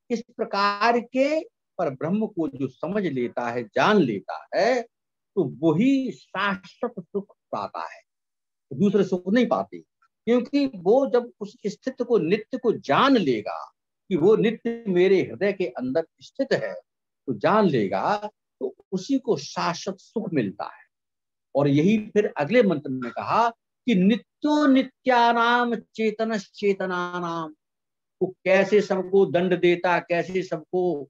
इस प्रकार के पर ब्रह्म को जो समझ लेता है, जान लेता है, तो वही शाश्वत सुख पाता है। दूसरे सुख नहीं पाते, क्योंकि वो जब उस स्थिति को, नित्य को जान लेगा कि वो नित्य मेरे हृदय के अंदर स्थित है, तो जान लेगा तो उसी को शाश्वत सुख मिलता है। और यही फिर अगले मंत्र में कहा कि नित्यो नित्यानाम चेतनस चेतनानाम। वो कैसे सबको दंड देता, कैसे सबको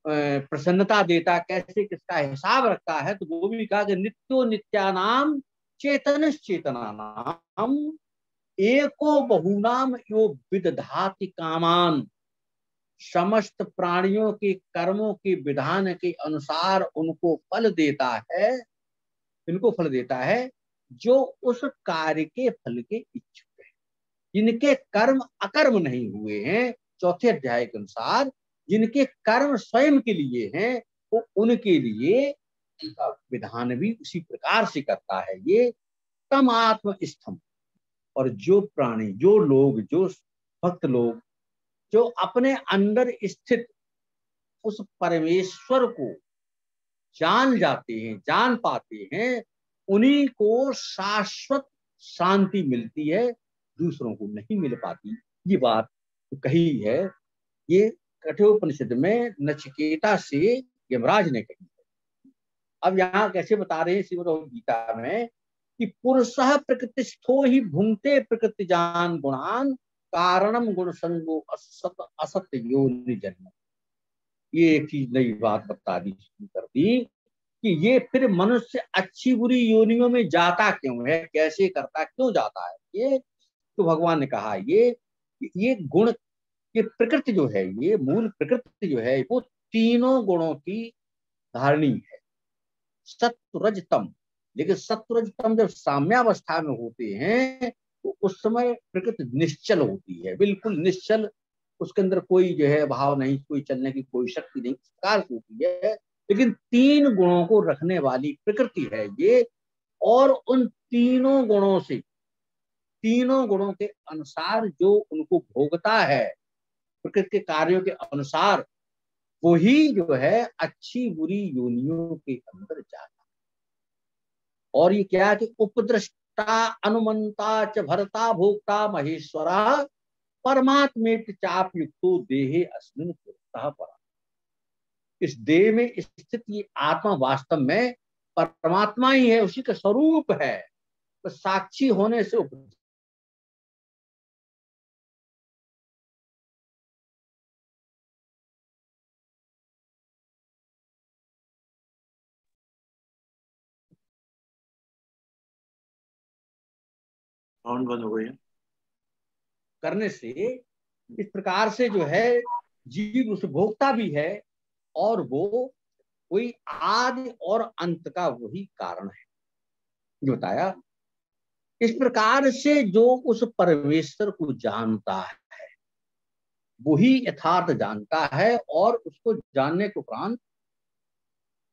प्रसन्नता देता, कैसे किसका हिसाब रखता है, तो वो भी कहा कि नित्यो नित्यानाम चेतनस चेतनानाम एको बहुनाम यो विदधाति कामान। समस्त प्राणियों के कर्मों के विधान के अनुसार उनको फल देता है, इनको फल देता है जो उस कार्य के फल के इच्छुक है, जिनके कर्म अकर्म नहीं हुए हैं। चौथे अध्याय के अनुसार जिनके कर्म स्वयं के लिए हैं, वो उनके लिए उनका विधान भी उसी प्रकार से करता है। ये तम आत्म स्तंभ। और जो प्राणी, जो लोग, जो भक्त लोग जो अपने अंदर स्थित उस परमेश्वर को जान जाते हैं, जान पाते हैं, उन्हीं को शाश्वत शांति मिलती है, दूसरों को नहीं मिल पाती। ये बात तो कही है, ये कठोपनिषद में नचिकेता से यमराज ने कही है। अब यहाँ कैसे बता रहे हैं श्रीमद् भगवद गीता में कि पुरुषः प्रकृतिस्थो ही भुंक्ते प्रकृति जान गुणान कारणम गुण संगो असत्य योनि जन्म। ये एक चीज नई बात बता दी, शुरू कर दी कि ये फिर मनुष्य अच्छी बुरी योनियों में जाता क्यों है, कैसे करता, क्यों जाता है। ये तो भगवान ने कहा ये गुण, ये प्रकृति जो है, ये मूल प्रकृति जो है, वो तीनों गुणों की धारणी है, सत्व रज तम। लेकिन सत्व रज तम जब साम्यावस्था में होते हैं तो उस समय प्रकृति निश्चल होती है, बिल्कुल निश्चल, उसके अंदर कोई जो है भाव नहीं, कोई चलने की कोई शक्ति नहीं, इस प्रकार से होती है। लेकिन तीन गुणों को रखने वाली प्रकृति है ये, और उन तीनों गुणों से, तीनों गुणों के अनुसार जो उनको भोगता है, प्रकृति के कार्यों के अनुसार, वही जो है अच्छी बुरी योनियों के अंदर जाता है। और ये क्या है कि उपद्रष्टा अनुमंता च भरता भोक्ता महेश्वरा परमात्मेत चाप युक्तो देहे अस्मिन् पुरतः परा। इस देह में स्थित ये आत्मा वास्तव में परमात्मा ही है, उसी का स्वरूप है, तो साक्षी होने से साउंड बंद हो गई है। करने से इस प्रकार से जो है जीव उस भोक्ता भी है और वो कोई आदि और अंत का वही कारण है, जो बताया। इस प्रकार से जो उस परमेश्वर को जानता है वही यथार्थ जानता है, और उसको जानने के उपरांत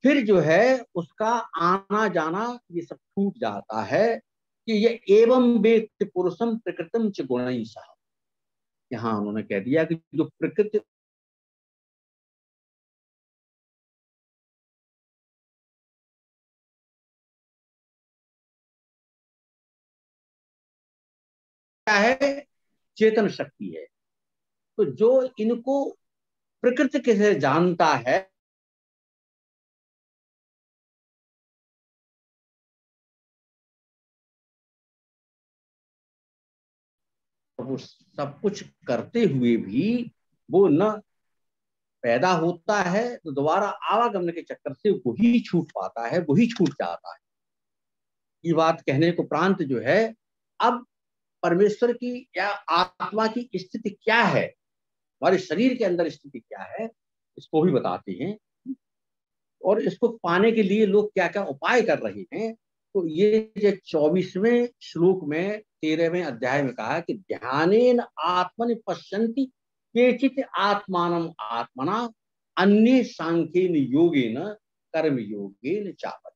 फिर जो है उसका आना जाना ये सब छूट जाता है कि ये एवं वेत्ति पुरुषम प्रकृतम च गुणैः सह। यहाँ उन्होंने कह दिया कि जो प्रकृति क्या है, चेतन शक्ति है। तो जो इनको प्रकृति कैसे जानता है, वो सब कुछ करते हुए भी वो न पैदा होता है, तो दोबारा आवागमन के चक्कर से वही छूट पाता है, वही छूट जाता है। ये बात कहने को प्रांत जो है, अब परमेश्वर की या आत्मा की स्थिति क्या है, हमारे शरीर के अंदर स्थिति क्या है, इसको भी बताते हैं। और इसको पाने के लिए लोग क्या क्या उपाय कर रहे हैं। तो ये जो 24वें श्लोक में 13वें अध्याय में कहा कि ध्यानेन आत्मनि पश्यन्ति केचित् आत्मानम आत्मना अन्ये सांख्येन योगेन कर्म योगेन चापति।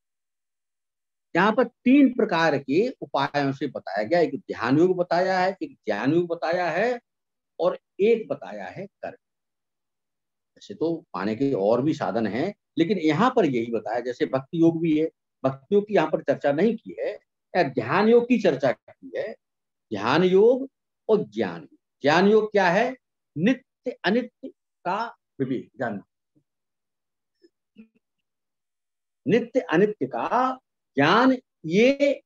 यहाँ पर 3 प्रकार के उपायों से बताया गया है। एक ध्यान योग बताया है, एक ज्ञान योग बताया है, और एक बताया है कर्म। ऐसे तो पाने के और भी साधन हैं, लेकिन यहाँ पर यही बताया। जैसे भक्ति योग भी है, भक्ति योग की यहाँ पर चर्चा नहीं की है, या ध्यान योग की चर्चा की है। ध्यान योग और ज्ञान योग। ज्ञान योग क्या है, नित्य अनित्य का विवेक जानना, नित्य अनित्य का ज्ञान, ये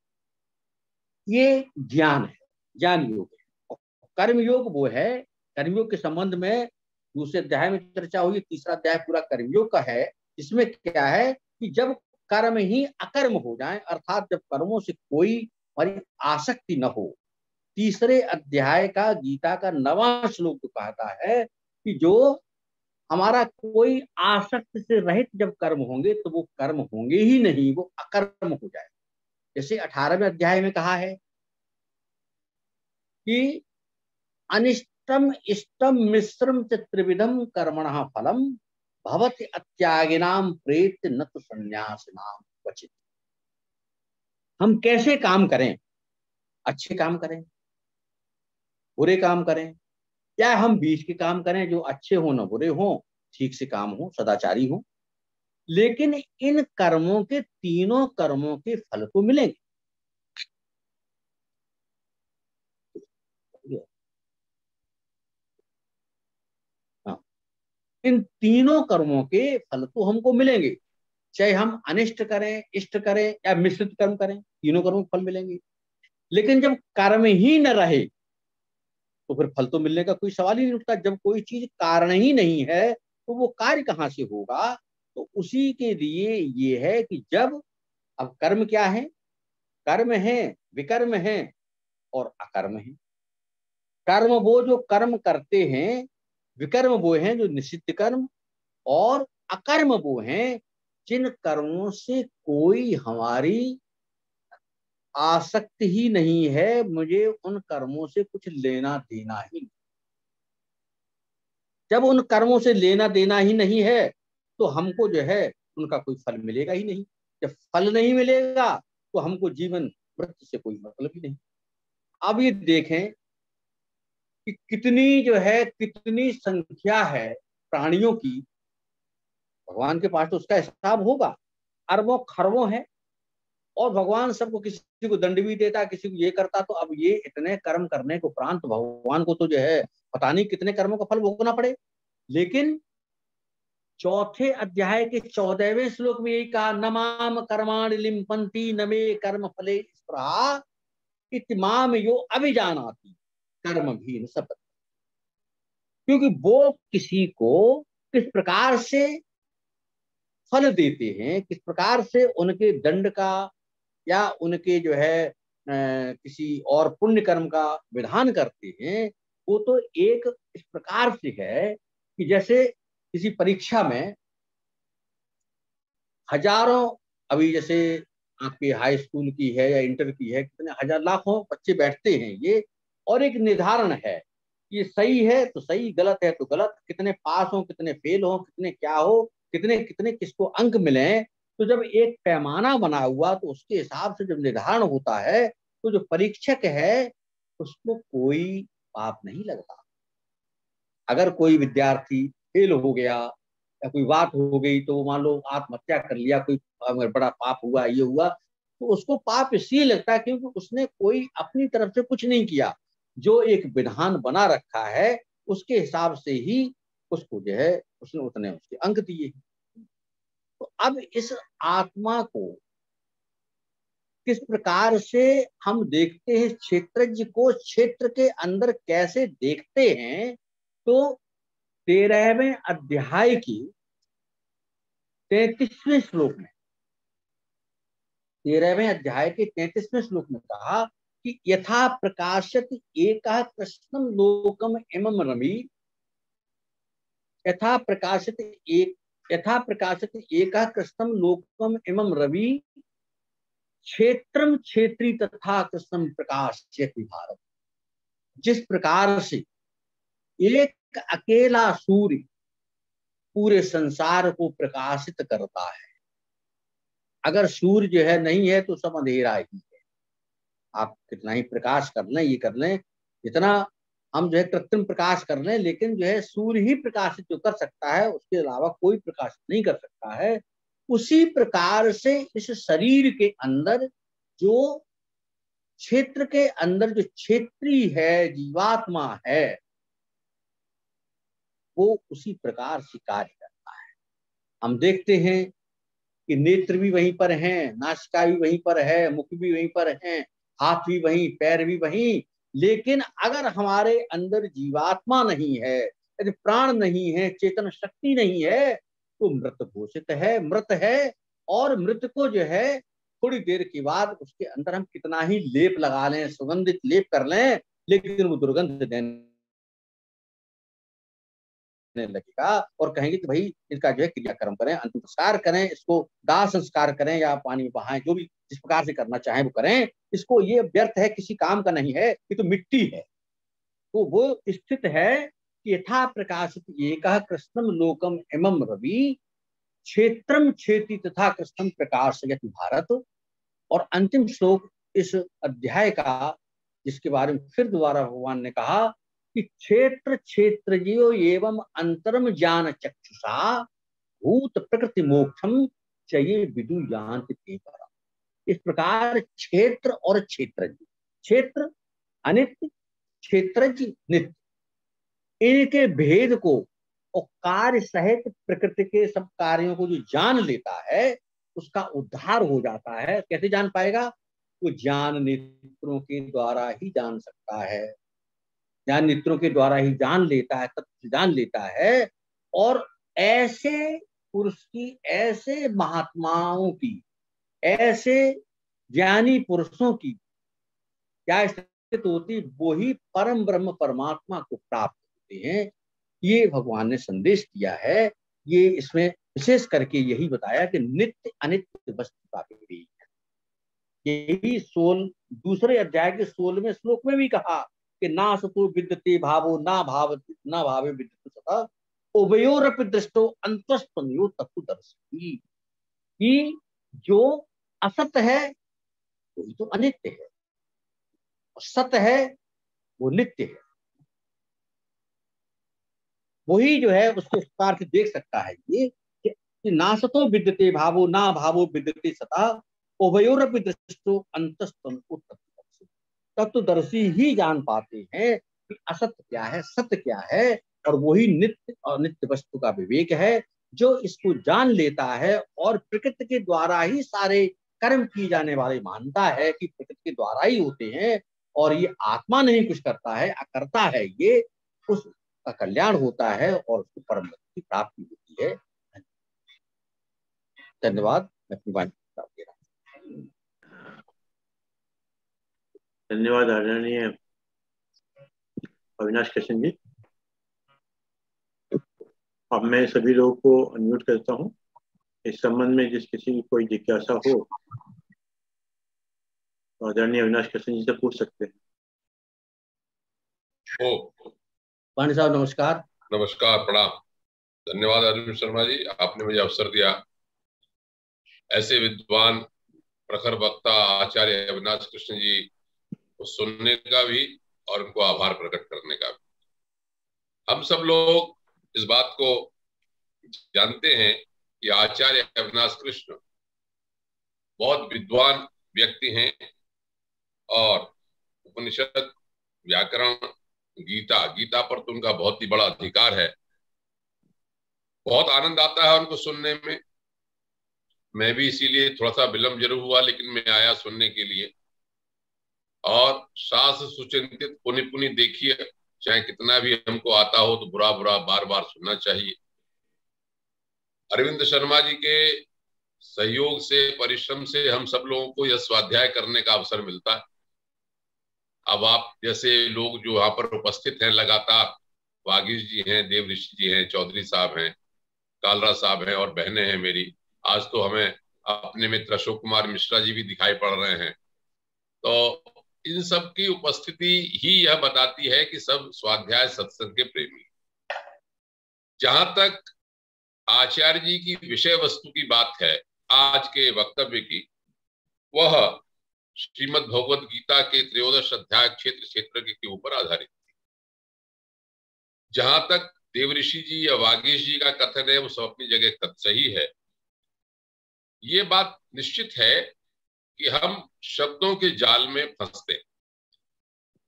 ज्ञान है, ज्ञान योग है। और कर्म योग वो है, कर्मयोग के संबंध में दूसरे अध्याय में चर्चा हुई। तीसरा अध्याय पूरा कर्मयोग का है, जिसमें क्या है कि जब कर्म ही अकर्म हो जाए, अर्थात जब कर्मों से कोई हमारी आसक्ति न हो। तीसरे अध्याय का गीता का 9वां श्लोक जो कहता है कि जो हमारा कोई आसक्ति से रहित जब कर्म होंगे तो वो कर्म होंगे ही नहीं, वो अकर्म हो जाए। जैसे 18वें अध्याय में कहा है कि अनिष्टम इष्टम मिश्रम च त्रिविधम कर्मणः फलम भवति अत्यागिनाम प्रेत न तो संन्यासिनाम क्वचित्। हम कैसे काम करें, अच्छे काम करें, बुरे काम करें, या हम बीच के काम करें जो अच्छे हो न बुरे हो, ठीक से काम हो, सदाचारी हो, लेकिन इन कर्मों के, तीनों कर्मों के फल तो मिलेंगे। हाँ, इन तीनों कर्मों के फल तो हमको मिलेंगे, चाहे हम अनिष्ट करें, इष्ट करें या मिश्रित कर्म करें, तीनों कर्मों के फल मिलेंगे। लेकिन जब कर्म ही न रहे तो फिर फल तो मिलने का कोई सवाल ही नहीं उठता। जब कोई चीज कारण ही नहीं है तो वो कार्य कहाँ से होगा। तो उसी के लिए ये है कि जब, अब कर्म क्या है, कर्म है, विकर्म है और अकर्म है। कर्म वो जो कर्म करते हैं, विकर्म वो हैं जो निषिद्ध कर्म, और अकर्म वो हैं जिन कर्मों से कोई हमारी आसक्ति ही नहीं है, मुझे उन कर्मों से कुछ लेना देना ही नहीं। जब उन कर्मों से लेना देना ही नहीं है तो हमको जो है उनका कोई फल मिलेगा ही नहीं। जब फल नहीं मिलेगा तो हमको जीवन मृत्यु से कोई मतलब ही नहीं। अब ये देखें कि कितनी जो है, कितनी संख्या है प्राणियों की, भगवान के पास तो उसका हिसाब होगा, अरबों खरबों है, और भगवान सबको, किसी को दंड भी देता, किसी को ये करता। तो अब ये इतने कर्म करने के उपरांत भगवान को तो जो है पता नहीं कितने कर्मों का फल भोगना पड़े। लेकिन चौथे अध्याय के 14वें श्लोक में यही कहा, नमाम कर्माणि लिम्पन्ति न मे कर्म फले स्पृहा इति माम यो अभिजानाति कर्म भी न सपत्। क्योंकि वो किसी को किस प्रकार से फल देते हैं, किस प्रकार से उनके दंड का या उनके जो है किसी और पुण्य कर्म का विधान करते हैं, वो तो एक इस प्रकार से है कि जैसे किसी परीक्षा में हजारों, अभी जैसे आपकी हाई स्कूल की है या इंटर की है, कितने हजार लाखों बच्चे बैठते हैं ये, और एक निर्धारण है, ये सही है तो सही, गलत है तो गलत, कितने पास हो, कितने फेल हो, कितने क्या हो, कितने कितने किसको अंक मिले। तो जब एक पैमाना बना हुआ तो उसके हिसाब से जब निर्धारण होता है, तो जो परीक्षक है उसको कोई पाप नहीं लगता। अगर कोई विद्यार्थी फेल हो गया या कोई बात हो गई, तो मान लो आत्महत्या कर लिया, कोई बड़ा पाप हुआ, ये हुआ, तो उसको पाप इसलिए लगता है क्योंकि उसने कोई अपनी तरफ से कुछ नहीं किया। जो एक विधान बना रखा है उसके हिसाब से ही उसको जो है उसने उतने उसके अंक दिए। तो अब इस आत्मा को किस प्रकार से हम देखते हैं, क्षेत्रज्ञ को क्षेत्र के अंदर कैसे देखते हैं, तो 13वें अध्याय की 33वें श्लोक में, 13वें अध्याय के 33वें श्लोक में कहा कि यथा प्रकाशत एकः कृष्णम लोकम इमं रवि, यथा प्रकाशत एकः कृष्णम लोकम इमं रवि क्षेत्रम क्षेत्री तथा कृष्णम प्रकाशयति भारत। जिस प्रकार से एक अकेला सूर्य पूरे संसार को प्रकाशित करता है, अगर सूर्य जो है नहीं है तो सब अंधेरा ही है। आप कितना ही प्रकाश कर लें, ये कर लें, जितना हम जो है कृत्रिम प्रकाश कर लें, लेकिन जो है सूर्य ही प्रकाशित जो कर सकता है, उसके अलावा कोई प्रकाशित नहीं कर सकता है। उसी प्रकार से इस शरीर के अंदर जो क्षेत्र के अंदर जो क्षेत्री है, जीवात्मा है, वो उसी प्रकार से कार्य करता है। हम देखते हैं कि नेत्र भी वहीं पर हैं, नासिका भी वहीं पर है, मुख भी वहीं पर है, हाथ भी वहीं, पैर भी वहीं। लेकिन अगर हमारे अंदर जीवात्मा नहीं है, यदि प्राण नहीं है, चेतन शक्ति नहीं है, तो मृत घोषित है, मृत है। और मृत को जो है थोड़ी देर के बाद उसके अंदर हम कितना ही लेप लगा लें, सुगंधित लेप कर लें, लेकिन वो दुर्गंध देने लगेगा और कहेंगे कि भाई इसका जो है क्रियाक्रम करें, अंतिम संस्कार करें, इसको दाह संस्कार करें या पानी में बहाएं, जो भी जिस प्रकार से करना चाहें वो करें, इसको ये व्यर्थ है, किसी काम का नहीं है, ये तो मिट्टी है। तो वो स्थित है कि यथा प्रकाशित एकः कृष्णम लोकम इमं रवि क्षेत्रम क्षेत्री तथा कृष्णम प्रकाशयति भारत। और अंतिम श्लोक इस अध्याय का, जिसके बारे में फिर दोबारा भगवान ने कहा कि क्षेत्र क्षेत्र जीव एवं अंतरम ज्ञान चक्षुषा भूत प्रकृति मोक्षम चये विदु यान्ति ते परम। इस प्रकार क्षेत्र और क्षेत्रज्ञ, क्षेत्र अनित्य, क्षेत्रज्ञ नित्य, इनके भेद को और कार्य सहित प्रकृति के सब कार्यों को जो जान लेता है, उसका उद्धार हो जाता है। कैसे जान पाएगा? वो ज्ञान नेत्रों के द्वारा ही जान सकता है, ज्ञान नेत्रों के द्वारा ही जान लेता है, तत्व जान लेता है। और ऐसे पुरुष की, ऐसे महात्माओं की, ऐसे ज्ञानी पुरुषों की क्या स्थिति होती, वो ही परम ब्रह्म परमात्मा को प्राप्त होते हैं। ये भगवान ने संदेश दिया है। ये इसमें विशेष करके यही बताया कि नित्य अनित्य वस्तु का विवेक। यही दूसरे अध्याय के 16वें श्लोक में भी कहा कि ना सतो विद्यते भावो ना भावे विद्यते सता उभयोरपि दृष्टो अंतस्तन्यो तत्तु दर्शति। कि जो असत है वही तो अनित्य है, और सत्य है वो नित्य है। वही जो है उसको इस प्रकार से देख सकता है ये कि ना सतो विद्यते भावो ना भावो विद्यते सता, उभयोरपि दृष्टो अंतस्तंतु तत्वदर्शी। तत्वदर्शी ही जान पाते हैं कि असत्य क्या है, सत्य क्या है, और वही नित्य और नित्य वस्तु का विवेक है जो इसको जान लेता है और प्रकृति के द्वारा ही सारे कर्म किए जाने वाले मानता है कि प्रकृति के द्वारा ही होते हैं, और ये आत्मा नहीं कुछ करता है, अकर्ता है ये, उसका कल्याण होता है और उसको परम गति की प्राप्ति होती है। धन्यवाद। मैं अपनी वाणी दे रहा हूं। धन्यवाद आदरणीय अविनाश कृष्ण जी। अब मैं सभी लोगों को अनम्यूट करता हूँ। इस संबंध में जिस किसी की कोई जिज्ञासा हो तो आदरणीय अविनाश कृष्ण जी से पूछ सकते हैं। पांडे साहब नमस्कार। नमस्कार, प्रणाम। धन्यवाद अरविंद शर्मा जी, आपने मुझे अवसर दिया। ऐसे विद्वान प्रखर वक्ता आचार्य अविनाश कृष्ण जी को सुनने का भी और उनको आभार प्रकट करने का भी। हम सब लोग इस बात को जानते हैं कि आचार्य अविनाश कृष्ण बहुत विद्वान व्यक्ति हैं और उपनिषद, व्याकरण, गीता पर तो उनका बहुत ही बड़ा अधिकार है। बहुत आनंद आता है उनको सुनने में। मैं भी इसीलिए थोड़ा सा विलंब जरूर हुआ, लेकिन मैं आया सुनने के लिए। और शास्त्र सुचिंतित पुनि पुनि देखिए, चाहे कितना भी हमको आता हो तो बुरा बुरा बार बार सुनना चाहिए। अरविंद शर्मा जी के सहयोग से, परिश्रम से हम सब लोगों को यह स्वाध्याय करने का अवसर मिलता है। अब आप जैसे लोग जो यहाँ पर उपस्थित हैं लगातार, वागीश जी हैं, देव ऋषि जी हैं, चौधरी साहब हैं, कालरा साहब हैं और बहनें हैं मेरी। आज तो हमें अपने मित्र अशोक कुमार मिश्रा जी भी दिखाई पड़ रहे हैं। तो इन सब की उपस्थिति ही यह बताती है कि सब स्वाध्याय सत्संग के प्रेमी। जहां तक आचार्य जी की विषय वस्तु की बात है आज के वक्तव्य की, वह श्रीमद् भगवद गीता के 13 अध्याय क्षेत्र क्षेत्र के ऊपर आधारित थी। जहां तक देवऋषि जी या वागीश जी का कथन है वो सब अपनी जगह सही है। ये बात निश्चित है कि हम शब्दों के जाल में फंसते हैं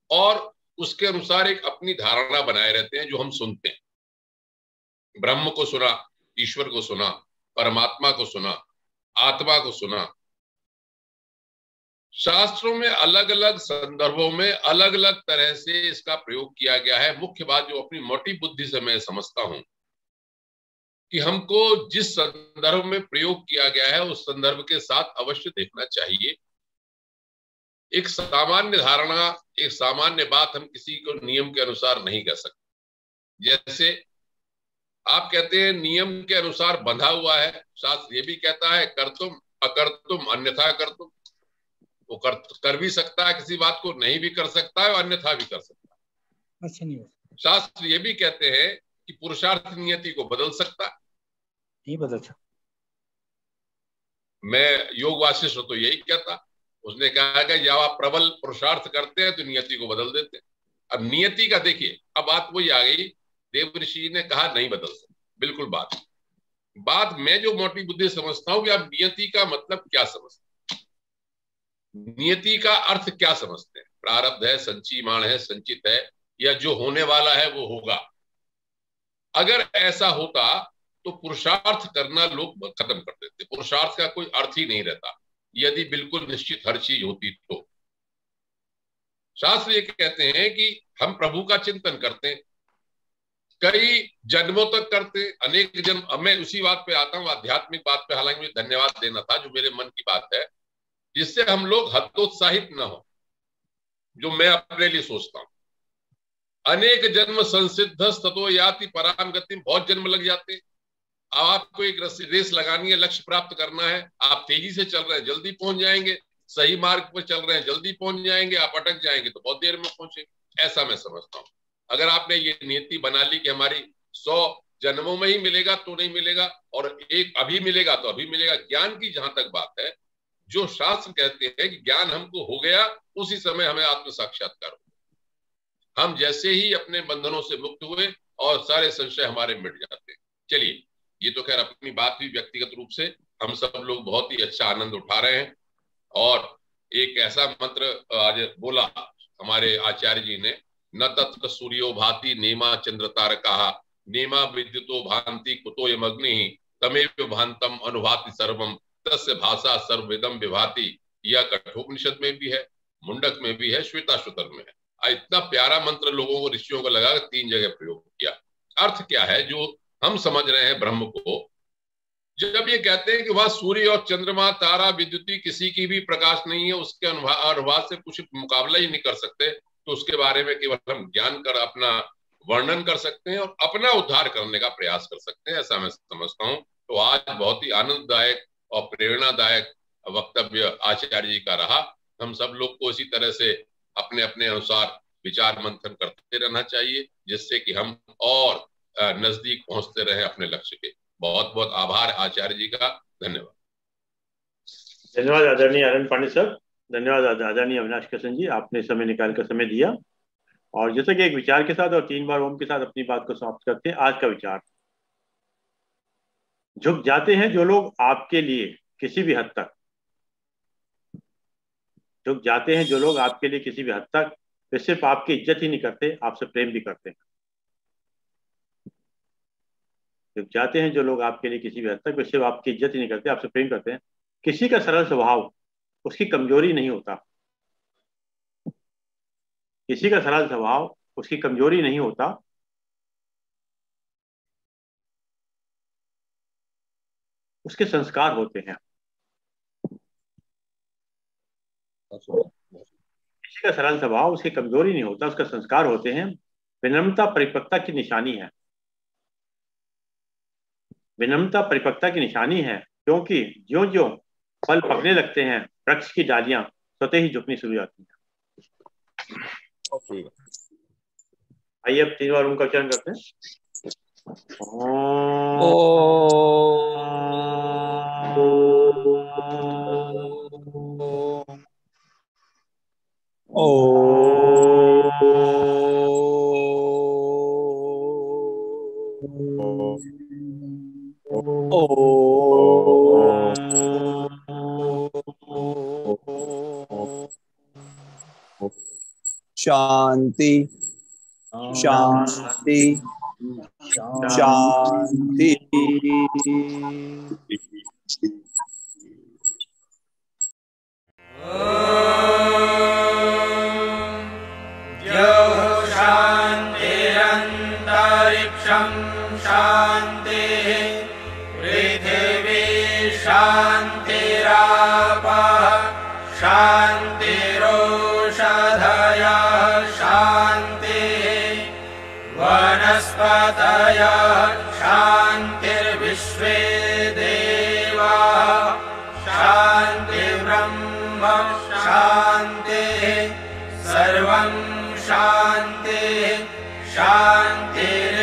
और उसके अनुसार एक अपनी धारणा बनाए रहते हैं जो हम सुनते हैं। ब्रह्म को सुना, ईश्वर को सुना, परमात्मा को सुना, आत्मा को सुना। शास्त्रों में अलग अलग संदर्भों में अलग अलग तरह से इसका प्रयोग किया गया है। मुख्य बात जो अपनी मोटी बुद्धि से मैं समझता हूं कि हमको जिस संदर्भ में प्रयोग किया गया है उस संदर्भ के साथ अवश्य देखना चाहिए। एक सामान्य धारणा, एक सामान्य बात हम किसी को नियम के अनुसार नहीं कह सकते। जैसे आप कहते हैं नियम के अनुसार बंधा हुआ है, शास्त्र ये भी कहता है कर तुम अकर तुम अन्यथा कर तुम। वो कर भी सकता है किसी बात को, नहीं भी कर सकता है और अन्यथा भी कर सकता है। अच्छा नहीं हो। शास्त्र ये भी कहते हैं कि पुरुषार्थ नियति को बदल सकता है, नहीं बदल सकता। मैं योग वासिष्ठ तो यही कहता, उसने कहा कि जब आप प्रबल पुरुषार्थ करते हैं तो नियति को बदल देते हैं। अब नियति का देखिए, अब बात वही आ गई, देव ऋषि ने कहा नहीं बदल सकता। बिल्कुल बात मैं जो मोटी बुद्धि समझता हूं कि आप नियति का मतलब क्या समझते हैं, नियति का अर्थ क्या समझते हैं। प्रारब्ध है, संचीमाण है, संचित है, या जो होने वाला है वो होगा। अगर ऐसा होता तो पुरुषार्थ करना लोग खत्म कर देते। पुरुषार्थ का कोई अर्थ ही नहीं रहता यदि बिल्कुल निश्चित हर चीज होती तो। शास्त्र ये कहते हैं कि हम प्रभु का चिंतन करते हैं, कई जन्मों तक करते, अनेक जन्म। अब मैं उसी बात पे आता हूं, आध्यात्मिक बात पे, हालांकि मुझे धन्यवाद देना था जो मेरे मन की बात है, जिससे हम लोग हतोत्साहित न हो, जो मैं अपने लिए सोचता हूं। अनेक जन्म संसिद्ध ततो याति पराम गति, बहुत जन्म लग जाते हैं। अब आपको एक रेस लगानी है, लक्ष्य प्राप्त करना है, आप तेजी से चल रहे हैं जल्दी पहुंच जाएंगे, सही मार्ग पर चल रहे हैं जल्दी पहुंच जाएंगे, आप अटक जाएंगे तो बहुत देर में पहुंचेंगे। ऐसा मैं समझता हूं। अगर आपने ये नीति बना ली कि हमारी 100 जन्मों में ही मिलेगा तो नहीं मिलेगा, और एक अभी मिलेगा तो अभी मिलेगा। ज्ञान की जहां तक बात है, जो शास्त्र कहते हैं कि ज्ञान हमको हो गया उसी समय हमें आत्म साक्षात्कार हो। हम जैसे ही अपने बंधनों से मुक्त हुए और सारे संशय हमारे मिट जाते हैं। चलिए, ये तो खैर अपनी बात हुई व्यक्तिगत रूप से, हम सब लोग बहुत ही अच्छा आनंद उठा रहे हैं। और एक ऐसा मंत्र आज बोला हमारे आचार्य जी ने, न तत्र सूर्यो भाति नेमा चंद्र तारका नेमा विद्युतो भांति कुतो यमग्नि तमेव भांतम अनुभाति सर्वम तस्य भाषा सर्वविदम विभाति। यह कठोपनिषद में भी है, मुंडक में भी है, श्वेताश्वतर में है। इतना प्यारा मंत्र लोगों को, ऋषियों को लगा, 3 जगह प्रयोग किया। अर्थ क्या है जो हम समझ रहे हैं ब्रह्म को, जब ये कहते हैं कि वहां सूर्य और चंद्रमा तारा विद्युती किसी की भी प्रकाश नहीं है, उसके अनुभाव से कुछ मुकाबला ही नहीं कर सकते, तो उसके बारे में केवल हम ज्ञान कर अपना वर्णन कर सकते हैं और अपना उद्धार करने का प्रयास कर सकते हैं, ऐसा मैं समझता हूँ। तो आज बहुत ही आनंददायक और प्रेरणादायक वक्तव्य आचार्य जी का रहा। हम सब लोग को इसी तरह से अपने अपने अनुसार विचार मंथन करते रहना चाहिए, जिससे कि हम और नजदीक पहुंचते रहे अपने लक्ष्य के। बहुत बहुत आभार आचार्य जी का, धन्यवाद। धन्यवाद आदरणीय आनंद पांडे सर, धन्यवाद आदरणीय अविनाश कृष्ण जी, आपने समय निकाल कर समय दिया। और जैसे कि एक विचार के साथ और 3 बार ओम के साथ अपनी बात को समाप्त करते हैं। आज का विचार, झुक जाते हैं जो लोग आपके लिए किसी भी हद तक, झुक जाते हैं जो लोग आपके लिए किसी भी हद तक, वे सिर्फ आपकी इज्जत ही नहीं करते, आपसे प्रेम भी करते हैं। झुक जाते हैं जो लोग आपके लिए किसी भी हद तक, वे सिर्फ आपकी इज्जत ही नहीं करते, आपसे प्रेम करते हैं। किसी का सरल स्वभाव उसकी कमजोरी नहीं होता, किसी का सरल स्वभाव उसकी कमजोरी नहीं होता, उसके संस्कार होते हैं। किसी का सरल स्वभाव उसकी कमजोरी नहीं होता, उसका संस्कार होते हैं। विनम्रता परिपक्वता की निशानी है, विनम्रता परिपक्वता की निशानी है, क्योंकि ज्यों ज्यों फल पकने लगते हैं वृक्ष की डालियां स्वतः ही झुकनी शुरू हो जाती हैं। आइए अब 3 बार उनका उच्चारण करते हैं। शांति शांति शांति। शान्तिरन्तरिक्षं शान्तिः पृथिवी शान्तिरापः शान्तिरोषधयः शान्तिः वनस्पतयः शान्तिर्विश्वे देवाः शान्तिर्ब्रह्म शान्तिः सर्वं शान्तिः शान्तिः